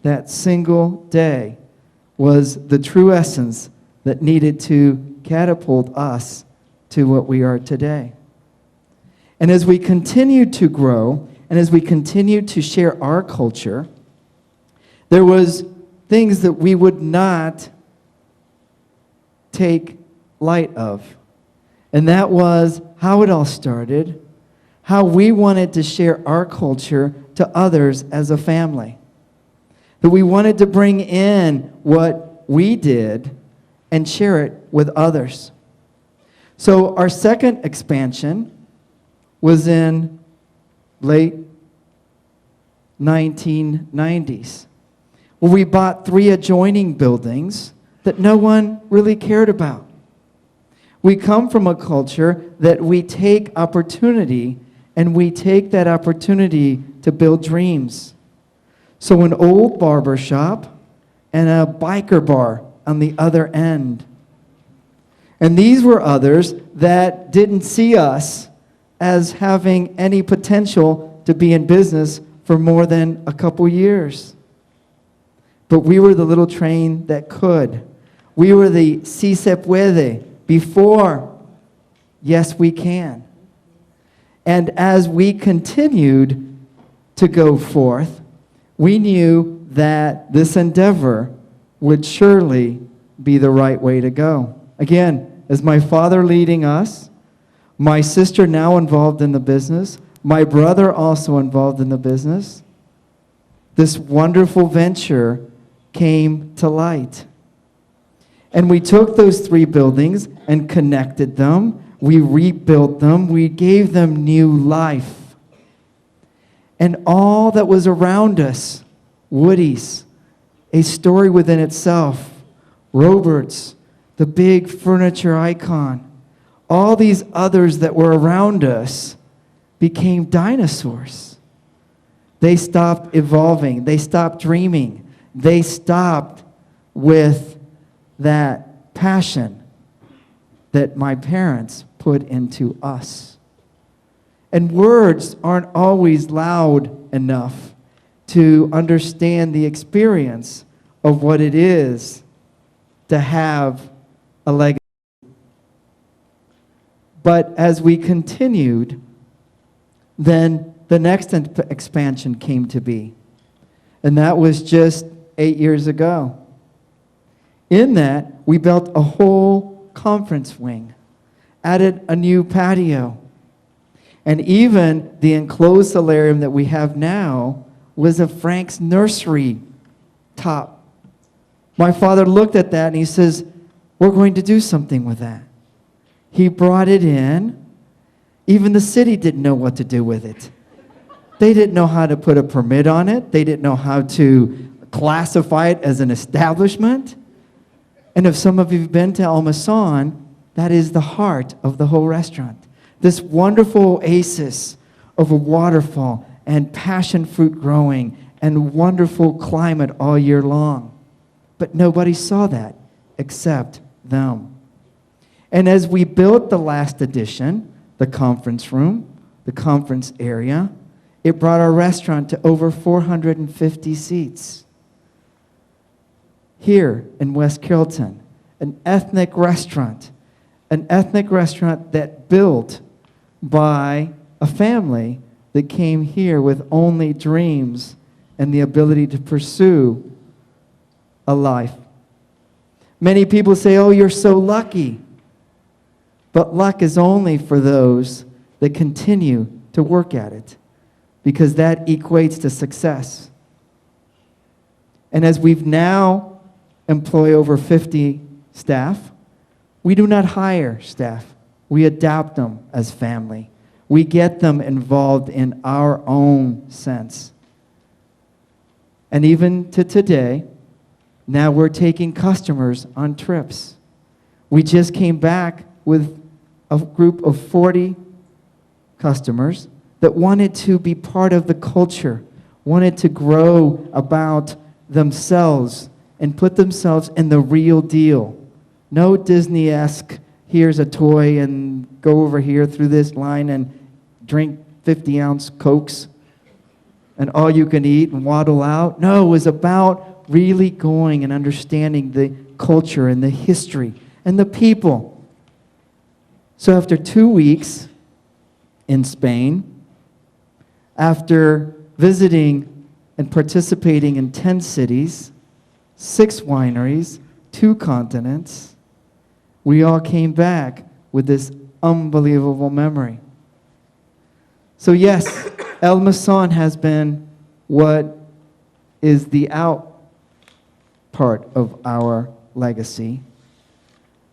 that single day was the true essence that needed to catapult us to what we are today. And as we continued to grow, and as we continued to share our culture, there was things that we would not take light of. And that was how it all started, how we wanted to share our culture to others as a family. That we wanted to bring in what we did and share it with others. So our second expansion was in late 1990s, where we bought 3 adjoining buildings that no one really cared about. We come from a culture that we take opportunity, and we take that opportunity to build dreams. So an old barber shop and a biker bar on the other end. And these were others that didn't see us as having any potential to be in business for more than a couple years. But we were the little train that could. We were the si se puede before, yes, we can. And as we continued to go forth, we knew that this endeavor would surely be the right way to go. Again, as my father leading us, my sister now involved in the business, my brother also involved in the business, this wonderful venture came to light. And we took those 3 buildings and connected them. We rebuilt them. We gave them new life. And all that was around us, Woody's, a story within itself, Robert's, the big furniture icon, all these others that were around us became dinosaurs. They stopped evolving. They stopped dreaming. They stopped with that passion that my parents put into us. And words aren't always loud enough to understand the experience of what it is to have a legacy. But as we continued, then the next expansion came to be. And that was just 8 years ago. In that, we built a whole conference wing, added a new patio, and even the enclosed solarium that we have now was a Frank's nursery top. My father looked at that and he says, we're going to do something with that. He brought it in. Even the city didn't know what to do with it. They didn't know how to put a permit on it. They didn't know how to classify it as an establishment. And if some of you have been to El Mason, that is the heart of the whole restaurant. This wonderful oasis of a waterfall and passion fruit growing and wonderful climate all year long. But nobody saw that except them. And as we built the last edition, the conference room, the conference area. It brought our restaurant to over 450 seats. Here in West Carrollton, an ethnic restaurant that built by a family that came here with only dreams and the ability to pursue a life. Many people say, oh, you're so lucky. But luck is only for those that continue to work at it, because that equates to success. And as we've now employ over 50 staff, we do not hire staff. We adapt them as family. We get them involved in our own sense. And even to today, now we're taking customers on trips. We just came back with a group of 40 customers that wanted to be part of the culture, wanted to grow about themselves and put themselves in the real deal. No Disney-esque, here's a toy and go over here through this line and drink 50-ounce Cokes and all you can eat and waddle out. No, it was about really going and understanding the culture and the history and the people. So after 2 weeks in Spain, after visiting and participating in 10 cities, 6 wineries, 2 continents, we all came back with this unbelievable memory. So yes, El Mason has been what is the out part of our legacy.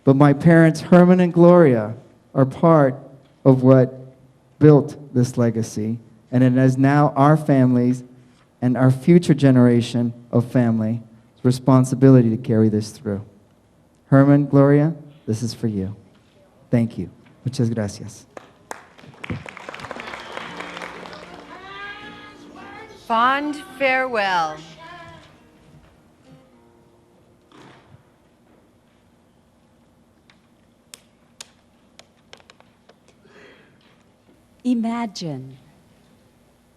But my parents, Herman and Gloria, are part of what built this legacy. And it is now our families and our future generation of family responsibility to carry this through. Herman, Gloria, this is for you. Thank you. Muchas gracias. Fond farewell. Imagine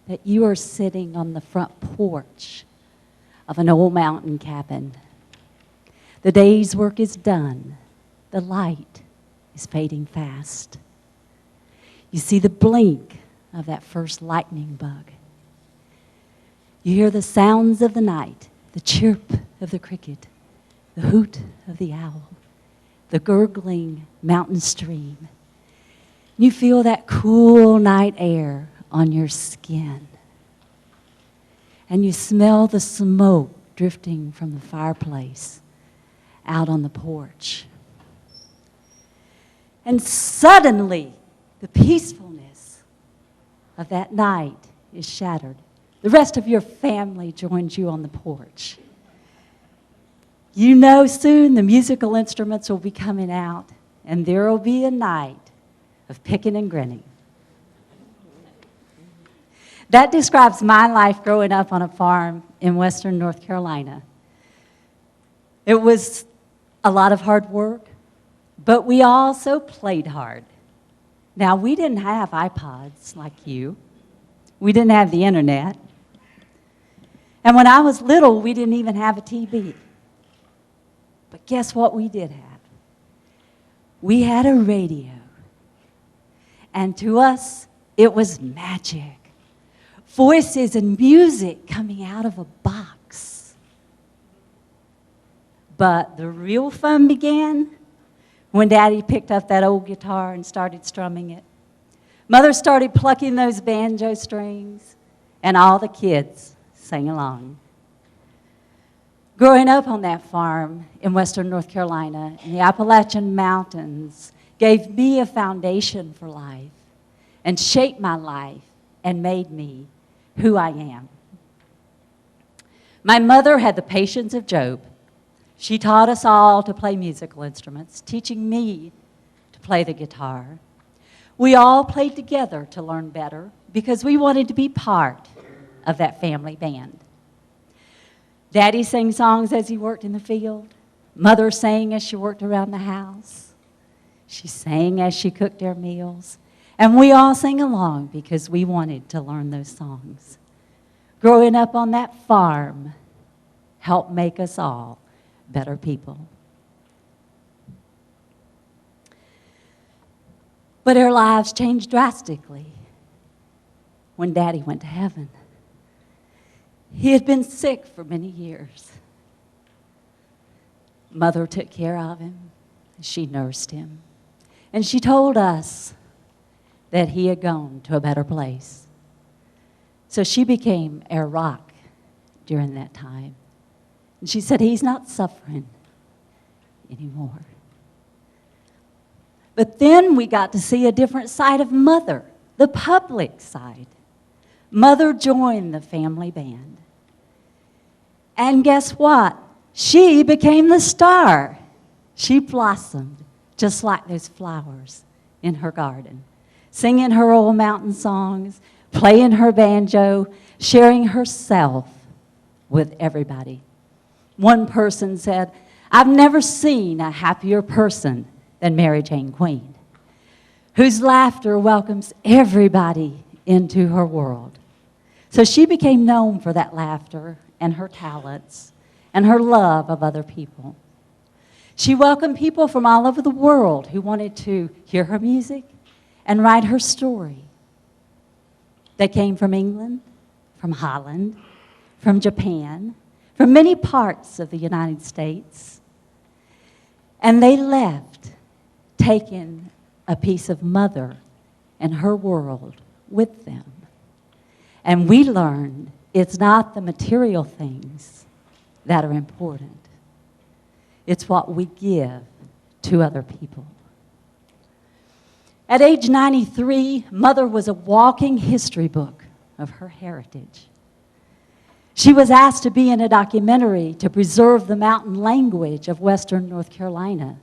that you are sitting on the front porch of an old mountain cabin. The day's work is done. The light is fading fast. You see the blink of that first lightning bug. You hear the sounds of the night, the chirp of the cricket, the hoot of the owl, the gurgling mountain stream. You feel that cool night air on your skin. And you smell the smoke drifting from the fireplace out on the porch. And suddenly, the peacefulness of that night is shattered. The rest of your family joins you on the porch. You know soon the musical instruments will be coming out, and there will be a night of picking and grinning. That describes my life growing up on a farm in western North Carolina. It was a lot of hard work, but we also played hard. Now, we didn't have iPods like you. We didn't have the internet. And when I was little, we didn't even have a TV. But guess what we did have? We had a radio. And to us, it was magic. Voices and music coming out of a box. But the real fun began when Daddy picked up that old guitar and started strumming it. Mother started plucking those banjo strings, and all the kids sang along. Growing up on that farm in western North Carolina in the Appalachian Mountains gave me a foundation for life and shaped my life and made me who I am. My mother had the patience of Job. She taught us all to play musical instruments, teaching me to play the guitar. We all played together to learn better because we wanted to be part of that family band. Daddy sang songs as he worked in the field. Mother sang as she worked around the house. She sang as she cooked our meals. And we all sang along because we wanted to learn those songs. Growing up on that farm helped make us all better people. But our lives changed drastically when Daddy went to heaven. He had been sick for many years. Mother took care of him. She nursed him. And she told us that he had gone to a better place. So she became our rock during that time. And she said, he's not suffering anymore. But then we got to see a different side of Mother, the public side. Mother joined the family band. And guess what? She became the star. She blossomed just like those flowers in her garden, singing her old mountain songs, playing her banjo, sharing herself with everybody. One person said, I've never seen a happier person than Mary Jane Queen, whose laughter welcomes everybody into her world. So she became known for that laughter and her talents and her love of other people. She welcomed people from all over the world who wanted to hear her music and write her story. They came from England, from Holland, from Japan, from many parts of the United States. And they left, taking a piece of Mother and her world with them. And we learned it's not the material things that are important. It's what we give to other people. At age 93, Mother was a walking history book of her heritage. She was asked to be in a documentary to preserve the mountain language of Western North Carolina.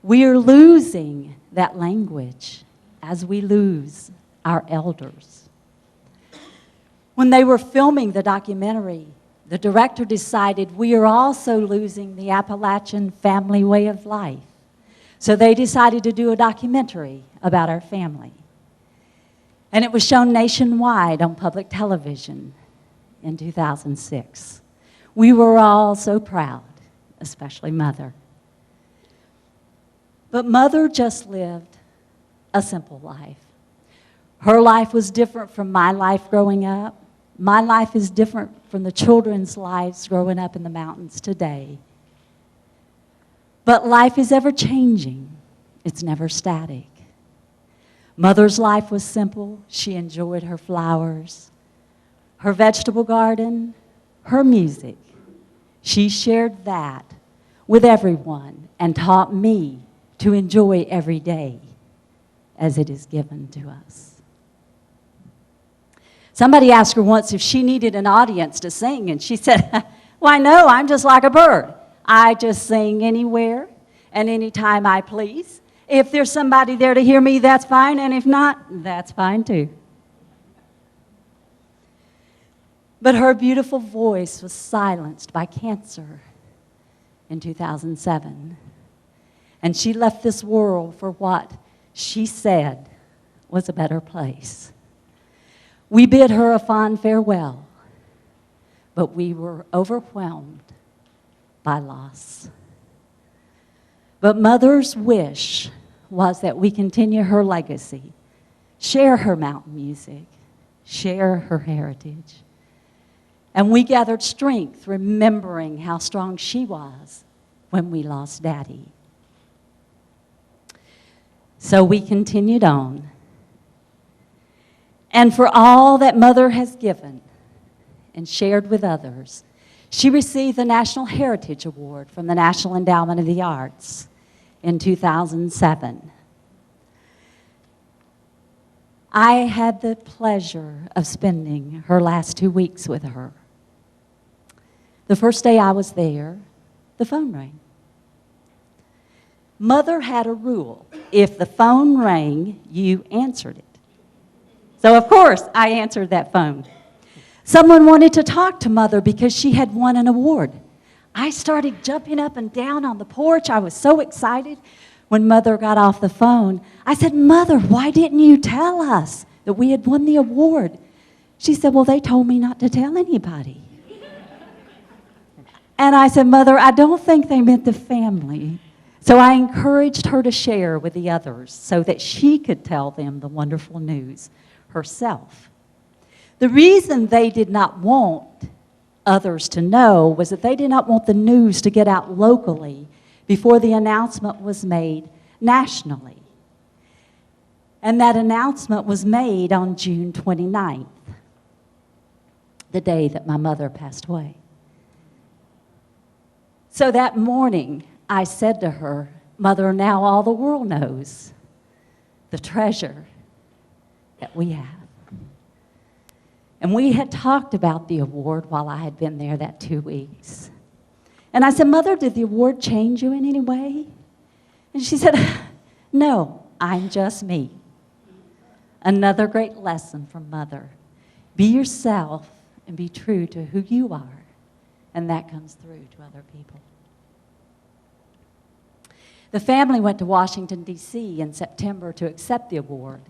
We are losing that language as we lose our elders. When they were filming the documentary, the director decided we are also losing the Appalachian family way of life. So they decided to do a documentary about our family. And it was shown nationwide on public television in 2006. We were all so proud, especially Mother. But Mother just lived a simple life. Her life was different from my life growing up. My life is different from the children's lives growing up in the mountains today. But life is ever changing. It's never static. Mother's life was simple. She enjoyed her flowers, her vegetable garden, her music. She shared that with everyone and taught me to enjoy every day as it is given to us. Somebody asked her once if she needed an audience to sing, and she said, why no, I'm just like a bird. I just sing anywhere and anytime I please. If there's somebody there to hear me, that's fine, and if not, that's fine too. But her beautiful voice was silenced by cancer in 2007. And she left this world for what she said was a better place. We bid her a fond farewell, but we were overwhelmed by loss. But Mother's wish was that we continue her legacy, share her mountain music, share her heritage. And we gathered strength remembering how strong she was when we lost Daddy. So we continued on. And for all that Mother has given and shared with others, she received the National Heritage Award from the National Endowment of the Arts in 2007. I had the pleasure of spending her last 2 weeks with her. The first day I was there, the phone rang. Mother had a rule. If the phone rang, you answered it. So, of course, I answered that phone. Someone wanted to talk to Mother because she had won an award. I started jumping up and down on the porch. I was so excited. When Mother got off the phone, I said, Mother, why didn't you tell us that we had won the award? She said, well, they told me not to tell anybody. And I said, Mother, I don't think they meant the family. So I encouraged her to share with the others so that she could tell them the wonderful news herself. The reason they did not want others to know was that they did not want the news to get out locally before the announcement was made nationally. And that announcement was made on June 29th, the day that my mother passed away. So that morning, I said to her, Mother, now all the world knows the treasure that we have. And we had talked about the award while I had been there that 2 weeks. And I said, Mother, did the award change you in any way? And she said, no, I'm just me. Another great lesson from Mother. Be yourself and be true to who you are. And that comes through to other people. The family went to Washington, D.C. in September to accept the award.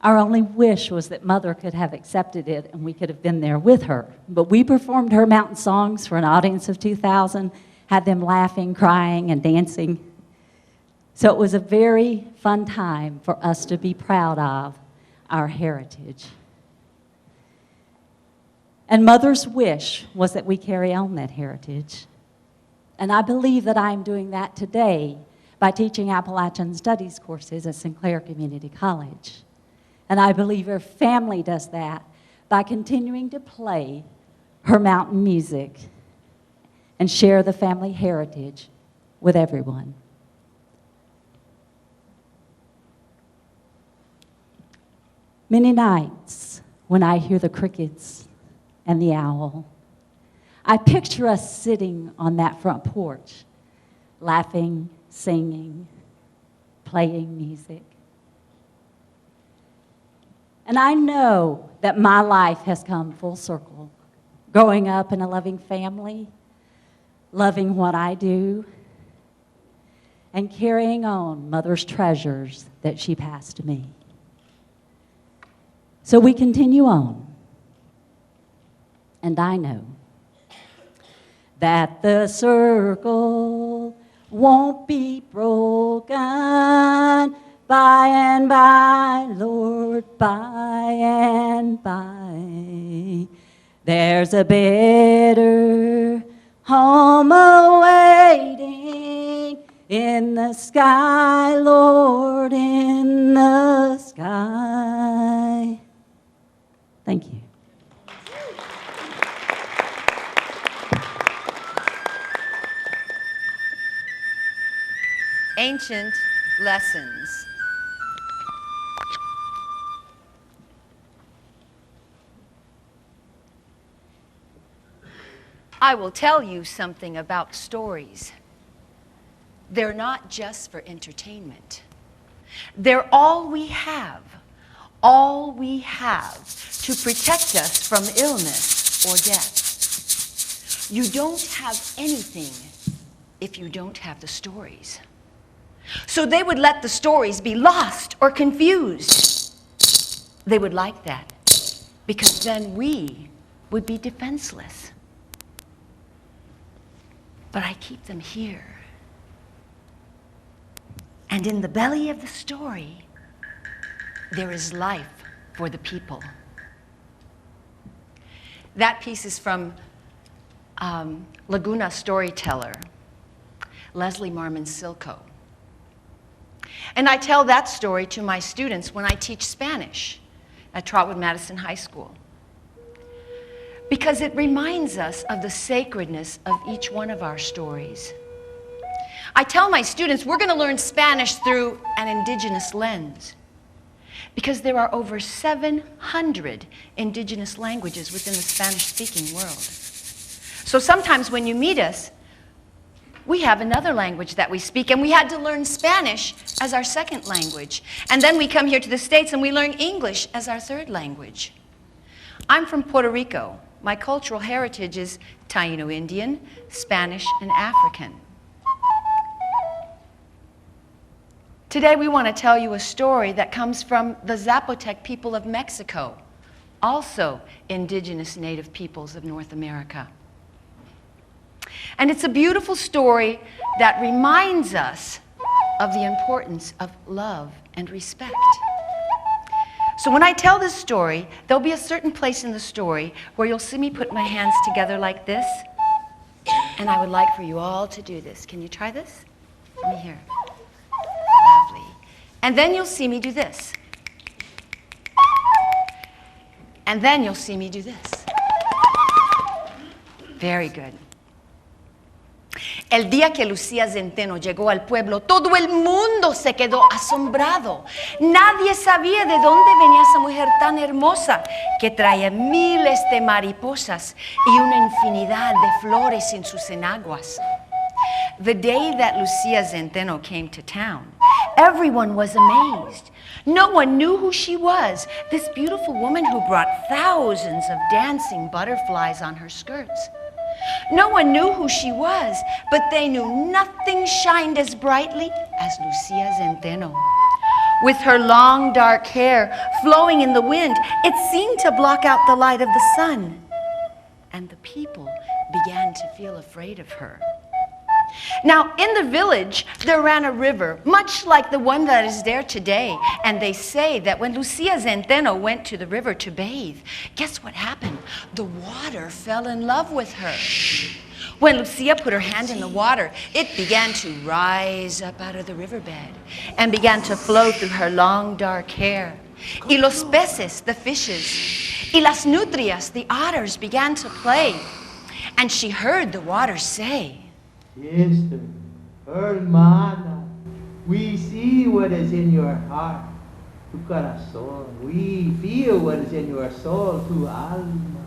Our only wish was that Mother could have accepted it and we could have been there with her. But we performed her mountain songs for an audience of 2,000, had them laughing, crying, and dancing. So it was a very fun time for us to be proud of our heritage. And Mother's wish was that we carry on that heritage. And I believe that I am doing that today by teaching Appalachian Studies courses at Sinclair Community College. And I believe her family does that by continuing to play her mountain music and share the family heritage with everyone. Many nights when I hear the crickets and the owl, I picture us sitting on that front porch, laughing, singing, playing music. And I know that my life has come full circle, growing up in a loving family, loving what I do, and carrying on Mother's treasures that she passed to me. So we continue on. And I know that the circle won't be broken by and by, Lord, by and by. There's a better home awaiting in the sky, Lord, in the sky. Thank you. Ancient lessons. I will tell you something about stories. They're not just for entertainment. They're all we have to protect us from illness or death. You don't have anything if you don't have the stories. So they would let the stories be lost or confused. They would like that because then we would be defenseless. But I keep them here. And in the belly of the story, there is life for the people. That piece is from Laguna Storyteller, Leslie Marmon Silko. And I tell that story to my students when I teach Spanish at Trotwood Madison High School, because it reminds us of the sacredness of each one of our stories. I tell my students we're going to learn Spanish through an indigenous lens, because there are over 700 indigenous languages within the Spanish-speaking world. So sometimes when you meet us, we have another language that we speak, and we had to learn Spanish as our second language. And then we come here to the States and we learn English as our third language. I'm from Puerto Rico. My cultural heritage is Taino Indian, Spanish, and African. Today we want to tell you a story that comes from the Zapotec people of Mexico, also indigenous native peoples of North America. And it's a beautiful story that reminds us of the importance of love and respect. So when I tell this story, there'll be a certain place in the story where you'll see me put my hands together like this, and I would like for you all to do this. Can you try this? Let me hear. Lovely. And then you'll see me do this. And then you'll see me do this. Very good. El día que Lucía Centeno llegó al pueblo, todo el mundo se quedó asombrado. Nadie sabía de dónde venía esa mujer tan hermosa que traía miles de mariposas y una infinidad de flores en sus enaguas. The day that Lucía Centeno came to town, everyone was amazed. No one knew who she was, this beautiful woman who brought thousands of dancing butterflies on her skirts. No one knew who she was, but they knew nothing shined as brightly as Lucía Centeno. With her long dark hair flowing in the wind, it seemed to block out the light of the sun. And the people began to feel afraid of her. Now, in the village, there ran a river, much like the one that is there today. And they say that when Lucía Centeno went to the river to bathe, guess what happened? The water fell in love with her. When Lucía put her hand in the water, it began to rise up out of the riverbed and began to flow through her long, dark hair. Y los peces, the fishes, y las nutrias, the otters, began to play. And she heard the water say, Sister, hermana, we see what is in your heart, tu corazón. We feel what is in your soul, tu alma.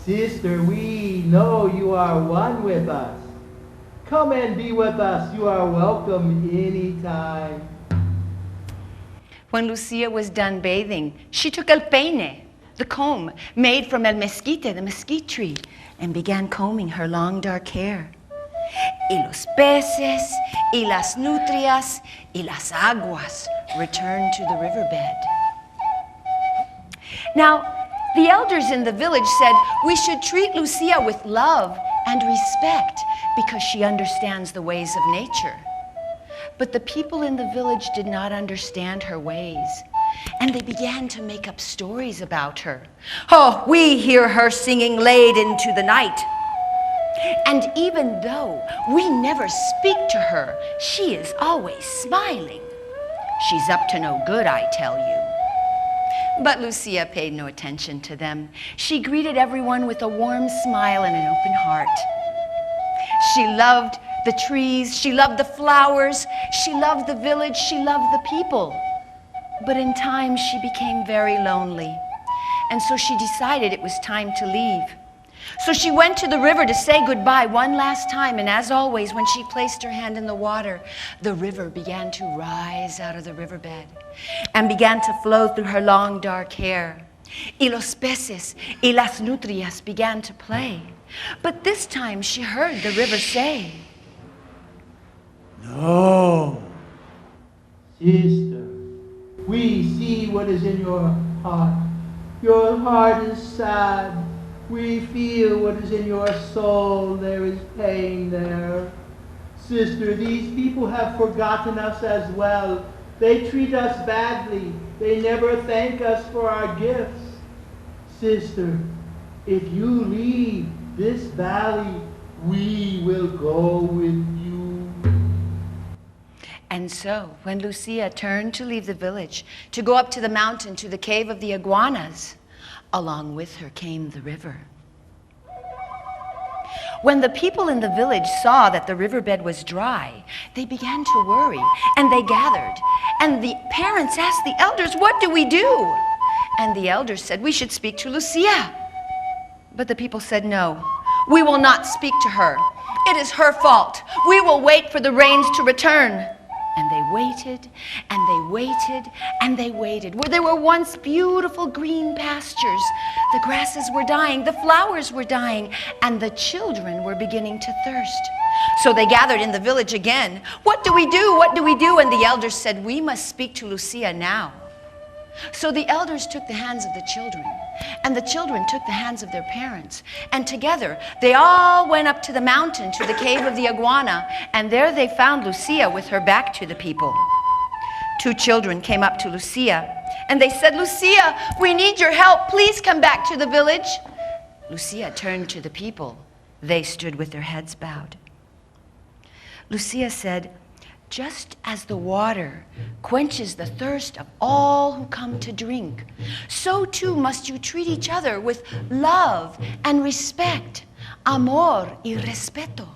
Sister, we know you are one with us. Come and be with us. You are welcome anytime. When Lucía was done bathing, she took el peine, the comb made from el mesquite, the mesquite tree, and began combing her long dark hair. Y los peces, y las nutrias, y las aguas returned to the riverbed. Now, the elders in the village said we should treat Lucía with love and respect because she understands the ways of nature. But the people in the village did not understand her ways, and they began to make up stories about her. Oh, we hear her singing late into the night. And even though we never speak to her, she is always smiling. She's up to no good, I tell you. But Lucía paid no attention to them. She greeted everyone with a warm smile and an open heart. She loved the trees, she loved the flowers, she loved the village, she loved the people. But in time, she became very lonely. And so she decided it was time to leave. So she went to the river to say goodbye one last time, and as always, when she placed her hand in the water, the river began to rise out of the riverbed and began to flow through her long dark hair. Y los peces y las nutrias began to play. But this time she heard the river say, No, sister, we see what is in your heart. Your heart is sad. We feel what is in your soul. There is pain there. Sister, these people have forgotten us as well. They treat us badly. They never thank us for our gifts. Sister, if you leave this valley, we will go with you. And so, when Lucía turned to leave the village, to go up to the mountain, to the cave of the iguanas, along with her came the river. When the people in the village saw that the riverbed was dry, they began to worry, and they gathered. And the parents asked the elders, what do we do? And the elders said, we should speak to Lucía. But the people said, no, we will not speak to her. It is her fault. We will wait for the rains to return. And they waited, and they waited, and they waited. Where there were once beautiful green pastures, the grasses were dying, the flowers were dying, and the children were beginning to thirst. So they gathered in the village again. What do we do? What do we do? And the elders said, we must speak to Lucia now. So the elders took the hands of the children, and the children took the hands of their parents, and together they all went up to the mountain, to the cave of the iguana, and there they found Lucia with her back to the people. Two children came up to Lucia, and they said, Lucia, we need your help. Please come back to the village. Lucia turned to the people. They stood with their heads bowed. Lucia said, just as the water quenches the thirst of all who come to drink, so too must you treat each other with love and respect, amor y respeto.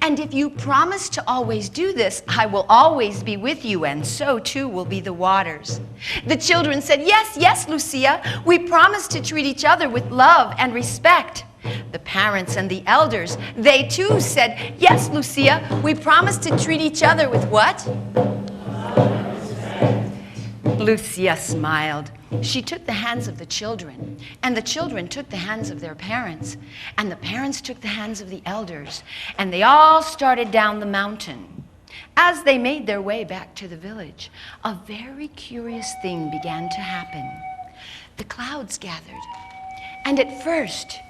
And if you promise to always do this, I will always be with you, and so too will be the waters. The children said, yes, yes, Lucia, we promise to treat each other with love and respect. The parents and the elders, they too said, yes, Lucia, we promise to treat each other with what? Lucia smiled. She took the hands of the children, and the children took the hands of their parents, and the parents took the hands of the elders, and they all started down the mountain. As they made their way back to the village, a very curious thing began to happen. The clouds gathered, and at first,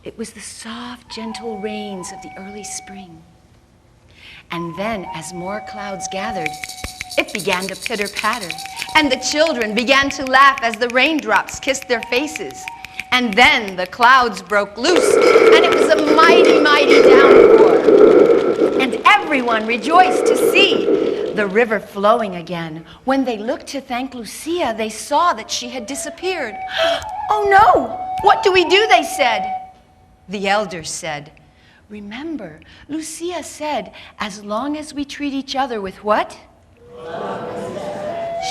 it was the soft, gentle rains of the early spring. And then, as more clouds gathered, it began to pitter-patter, and the children began to laugh as the raindrops kissed their faces. And then the clouds broke loose, and it was a mighty, mighty downpour. And everyone rejoiced to see the river flowing again. When they looked to thank Lucia, they saw that she had disappeared. Oh no! What do we do? They said. The elders said, remember, Lucia said, as long as we treat each other with what?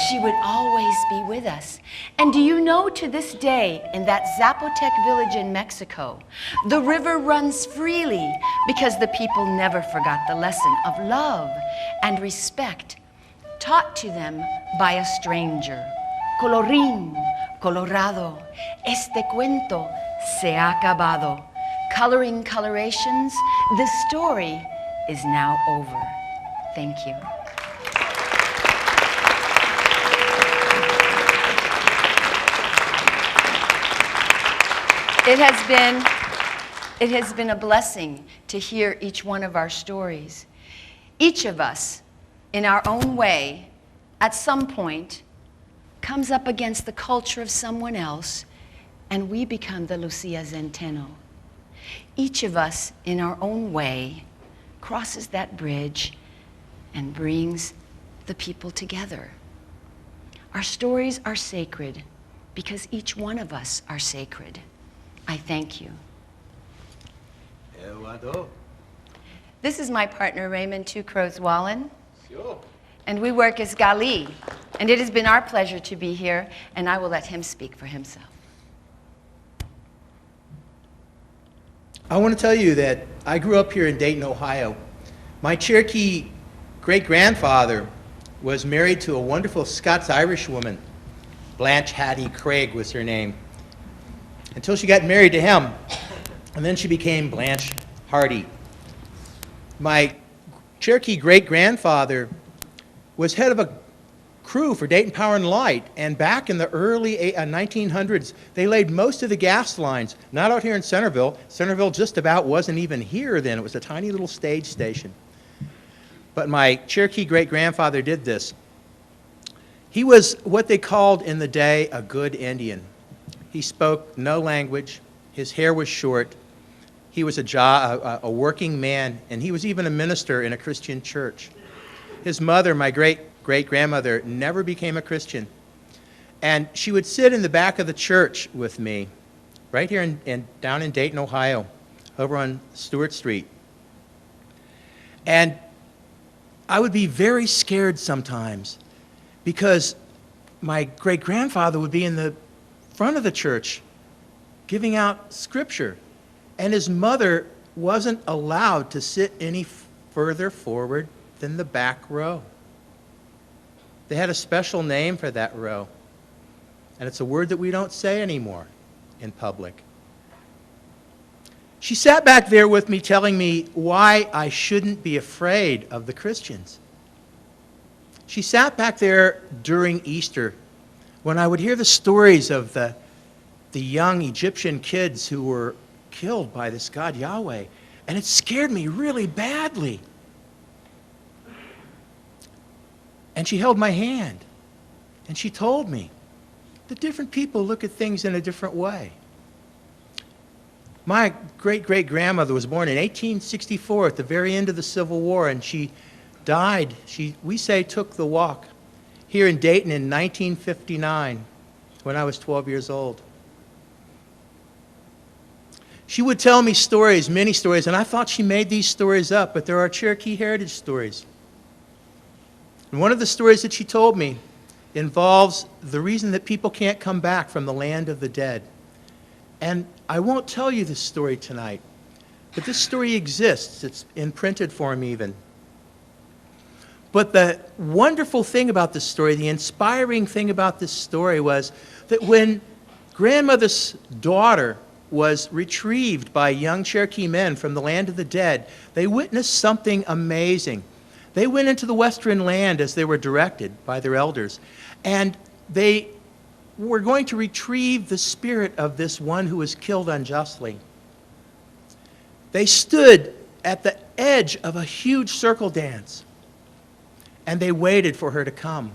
She would always be with us. And do you know, to this day, in that Zapotec village in Mexico, the river runs freely because the people never forgot the lesson of love and respect taught to them by a stranger. Colorín colorado, este cuento se ha acabado. Coloring colorations, the story is now over. Thank you. It has been a blessing to hear each one of our stories. Each of us, in our own way, at some point, comes up against the culture of someone else, and we become the Lucia Zenteno. Each of us, in our own way, crosses that bridge and brings the people together. Our stories are sacred because each one of us are sacred. I thank you. This is my partner, Raymond Two Crows Wallen. And we work as Gali. And it has been our pleasure to be here, and I will let him speak for himself. I want to tell you that I grew up here in Dayton, Ohio. My Cherokee great-grandfather was married to a wonderful Scots-Irish woman. Blanche Hattie Craig was her name, until she got married to him, and then she became Blanche Hardy. My Cherokee great-grandfather was head of a crew for Dayton Power and Light, and back in the early 1900s, they laid most of the gas lines, not out here in Centerville. Centerville just about wasn't even here then. It was a tiny little stage station. But my Cherokee great-grandfather did this. He was what they called in the day a good Indian. He spoke no language. His hair was short. He was a working man, and he was even a minister in a Christian church. His mother, my great-grandmother, never became a Christian. And she would sit in the back of the church with me, right here down in Dayton, Ohio, over on Stewart Street. And I would be very scared sometimes because my great-grandfather would be in the front of the church giving out scripture, and his mother wasn't allowed to sit any further forward than the back row. They had a special name for that row, and it's a word that we don't say anymore in public. She sat back there with me telling me why I shouldn't be afraid of the Christians. She sat back there during Easter when I would hear the stories of the young Egyptian kids who were killed by this God Yahweh, and it scared me really badly. And she held my hand, and she told me that different people look at things in a different way. My great-great-grandmother was born in 1864 at the very end of the Civil War, and she died, we say, took the walk here in Dayton in 1959 when I was 12 years old. She would tell me stories, many stories, and I thought she made these stories up, but there are Cherokee heritage stories. And one of the stories that she told me involves the reason that people can't come back from the land of the dead. And I won't tell you this story tonight, but this story exists. It's in printed form even. But the wonderful thing about this story, the inspiring thing about this story was that when grandmother's daughter was retrieved by young Cherokee men from the land of the dead, they witnessed something amazing. They went into the western land as they were directed by their elders, and they were going to retrieve the spirit of this one who was killed unjustly. They stood at the edge of a huge circle dance, and they waited for her to come.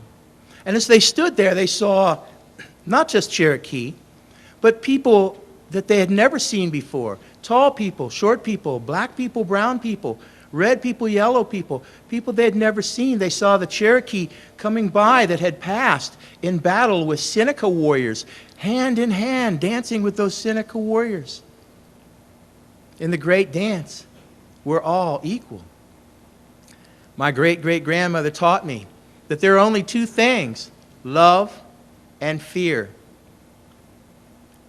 And as they stood there, they saw not just Cherokee, but people that they had never seen before. Tall people, short people, black people, brown people, red people, yellow people, people they had never seen. They saw the Cherokee coming by that had passed in battle with Seneca warriors, hand in hand, dancing with those Seneca warriors. In the great dance, we're all equal. My great-great-grandmother taught me that there are only two things, love and fear.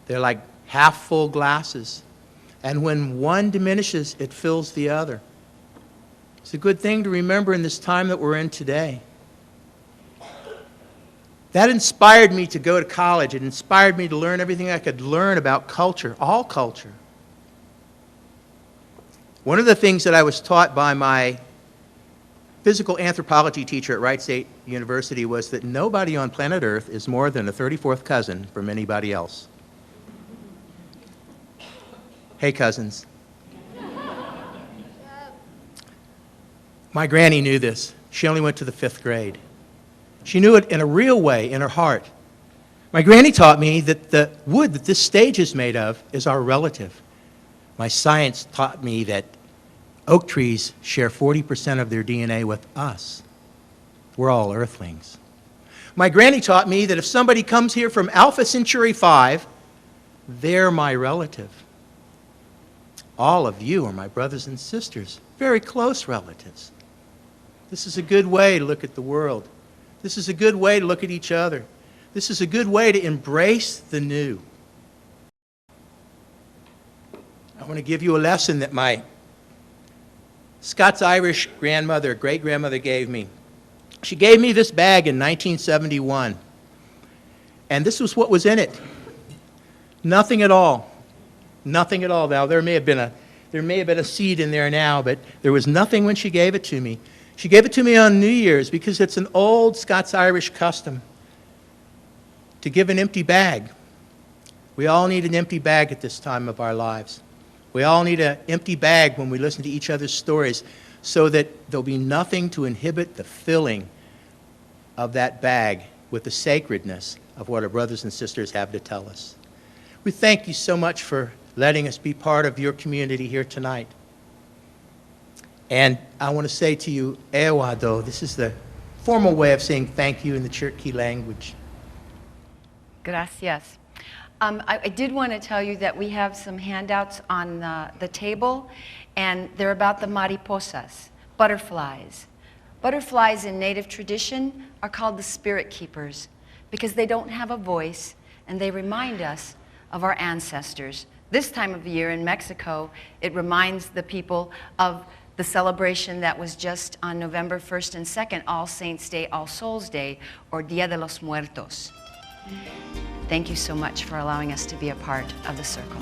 They're like half-full glasses, and when one diminishes, it fills the other. It's a good thing to remember in this time that we're in today. That inspired me to go to college. It inspired me to learn everything I could learn about culture, all culture. One of the things that I was taught by my physical anthropology teacher at Wright State University was that nobody on planet Earth is more than a 34th cousin from anybody else. Hey, cousins. My granny knew this. She only went to the 5th grade. She knew it in a real way, in her heart. My granny taught me that the wood that this stage is made of is our relative. My science taught me that oak trees share 40% of their DNA with us. We're all earthlings. My granny taught me that if somebody comes here from Alpha Centauri 5, they're my relative. All of you are my brothers and sisters, very close relatives. This is a good way to look at the world. This is a good way to look at each other. This is a good way to embrace the new. I want to give you a lesson that my Scots-Irish grandmother, great-grandmother gave me. She gave me this bag in 1971. And this was what was in it. Nothing at all. Nothing at all. Now, there may have been a seed in there now, but there was nothing when she gave it to me. She gave it to me on New Year's because it's an old Scots-Irish custom to give an empty bag. We all need an empty bag at this time of our lives. We all need an empty bag when we listen to each other's stories so that there'll be nothing to inhibit the filling of that bag with the sacredness of what our brothers and sisters have to tell us. We thank you so much for letting us be part of your community here tonight. And I want to say to you, Ewado, this is the formal way of saying thank you in the Cherokee language. Gracias. I did want to tell you that we have some handouts on the table, and they're about the mariposas, butterflies. Butterflies in native tradition are called the spirit keepers because they don't have a voice, and they remind us of our ancestors. This time of year in Mexico, it reminds the people of the celebration that was just on November 1st and 2nd, All Saints' Day, All Souls' Day, or Dia de los Muertos. Thank you so much for allowing us to be a part of the circle.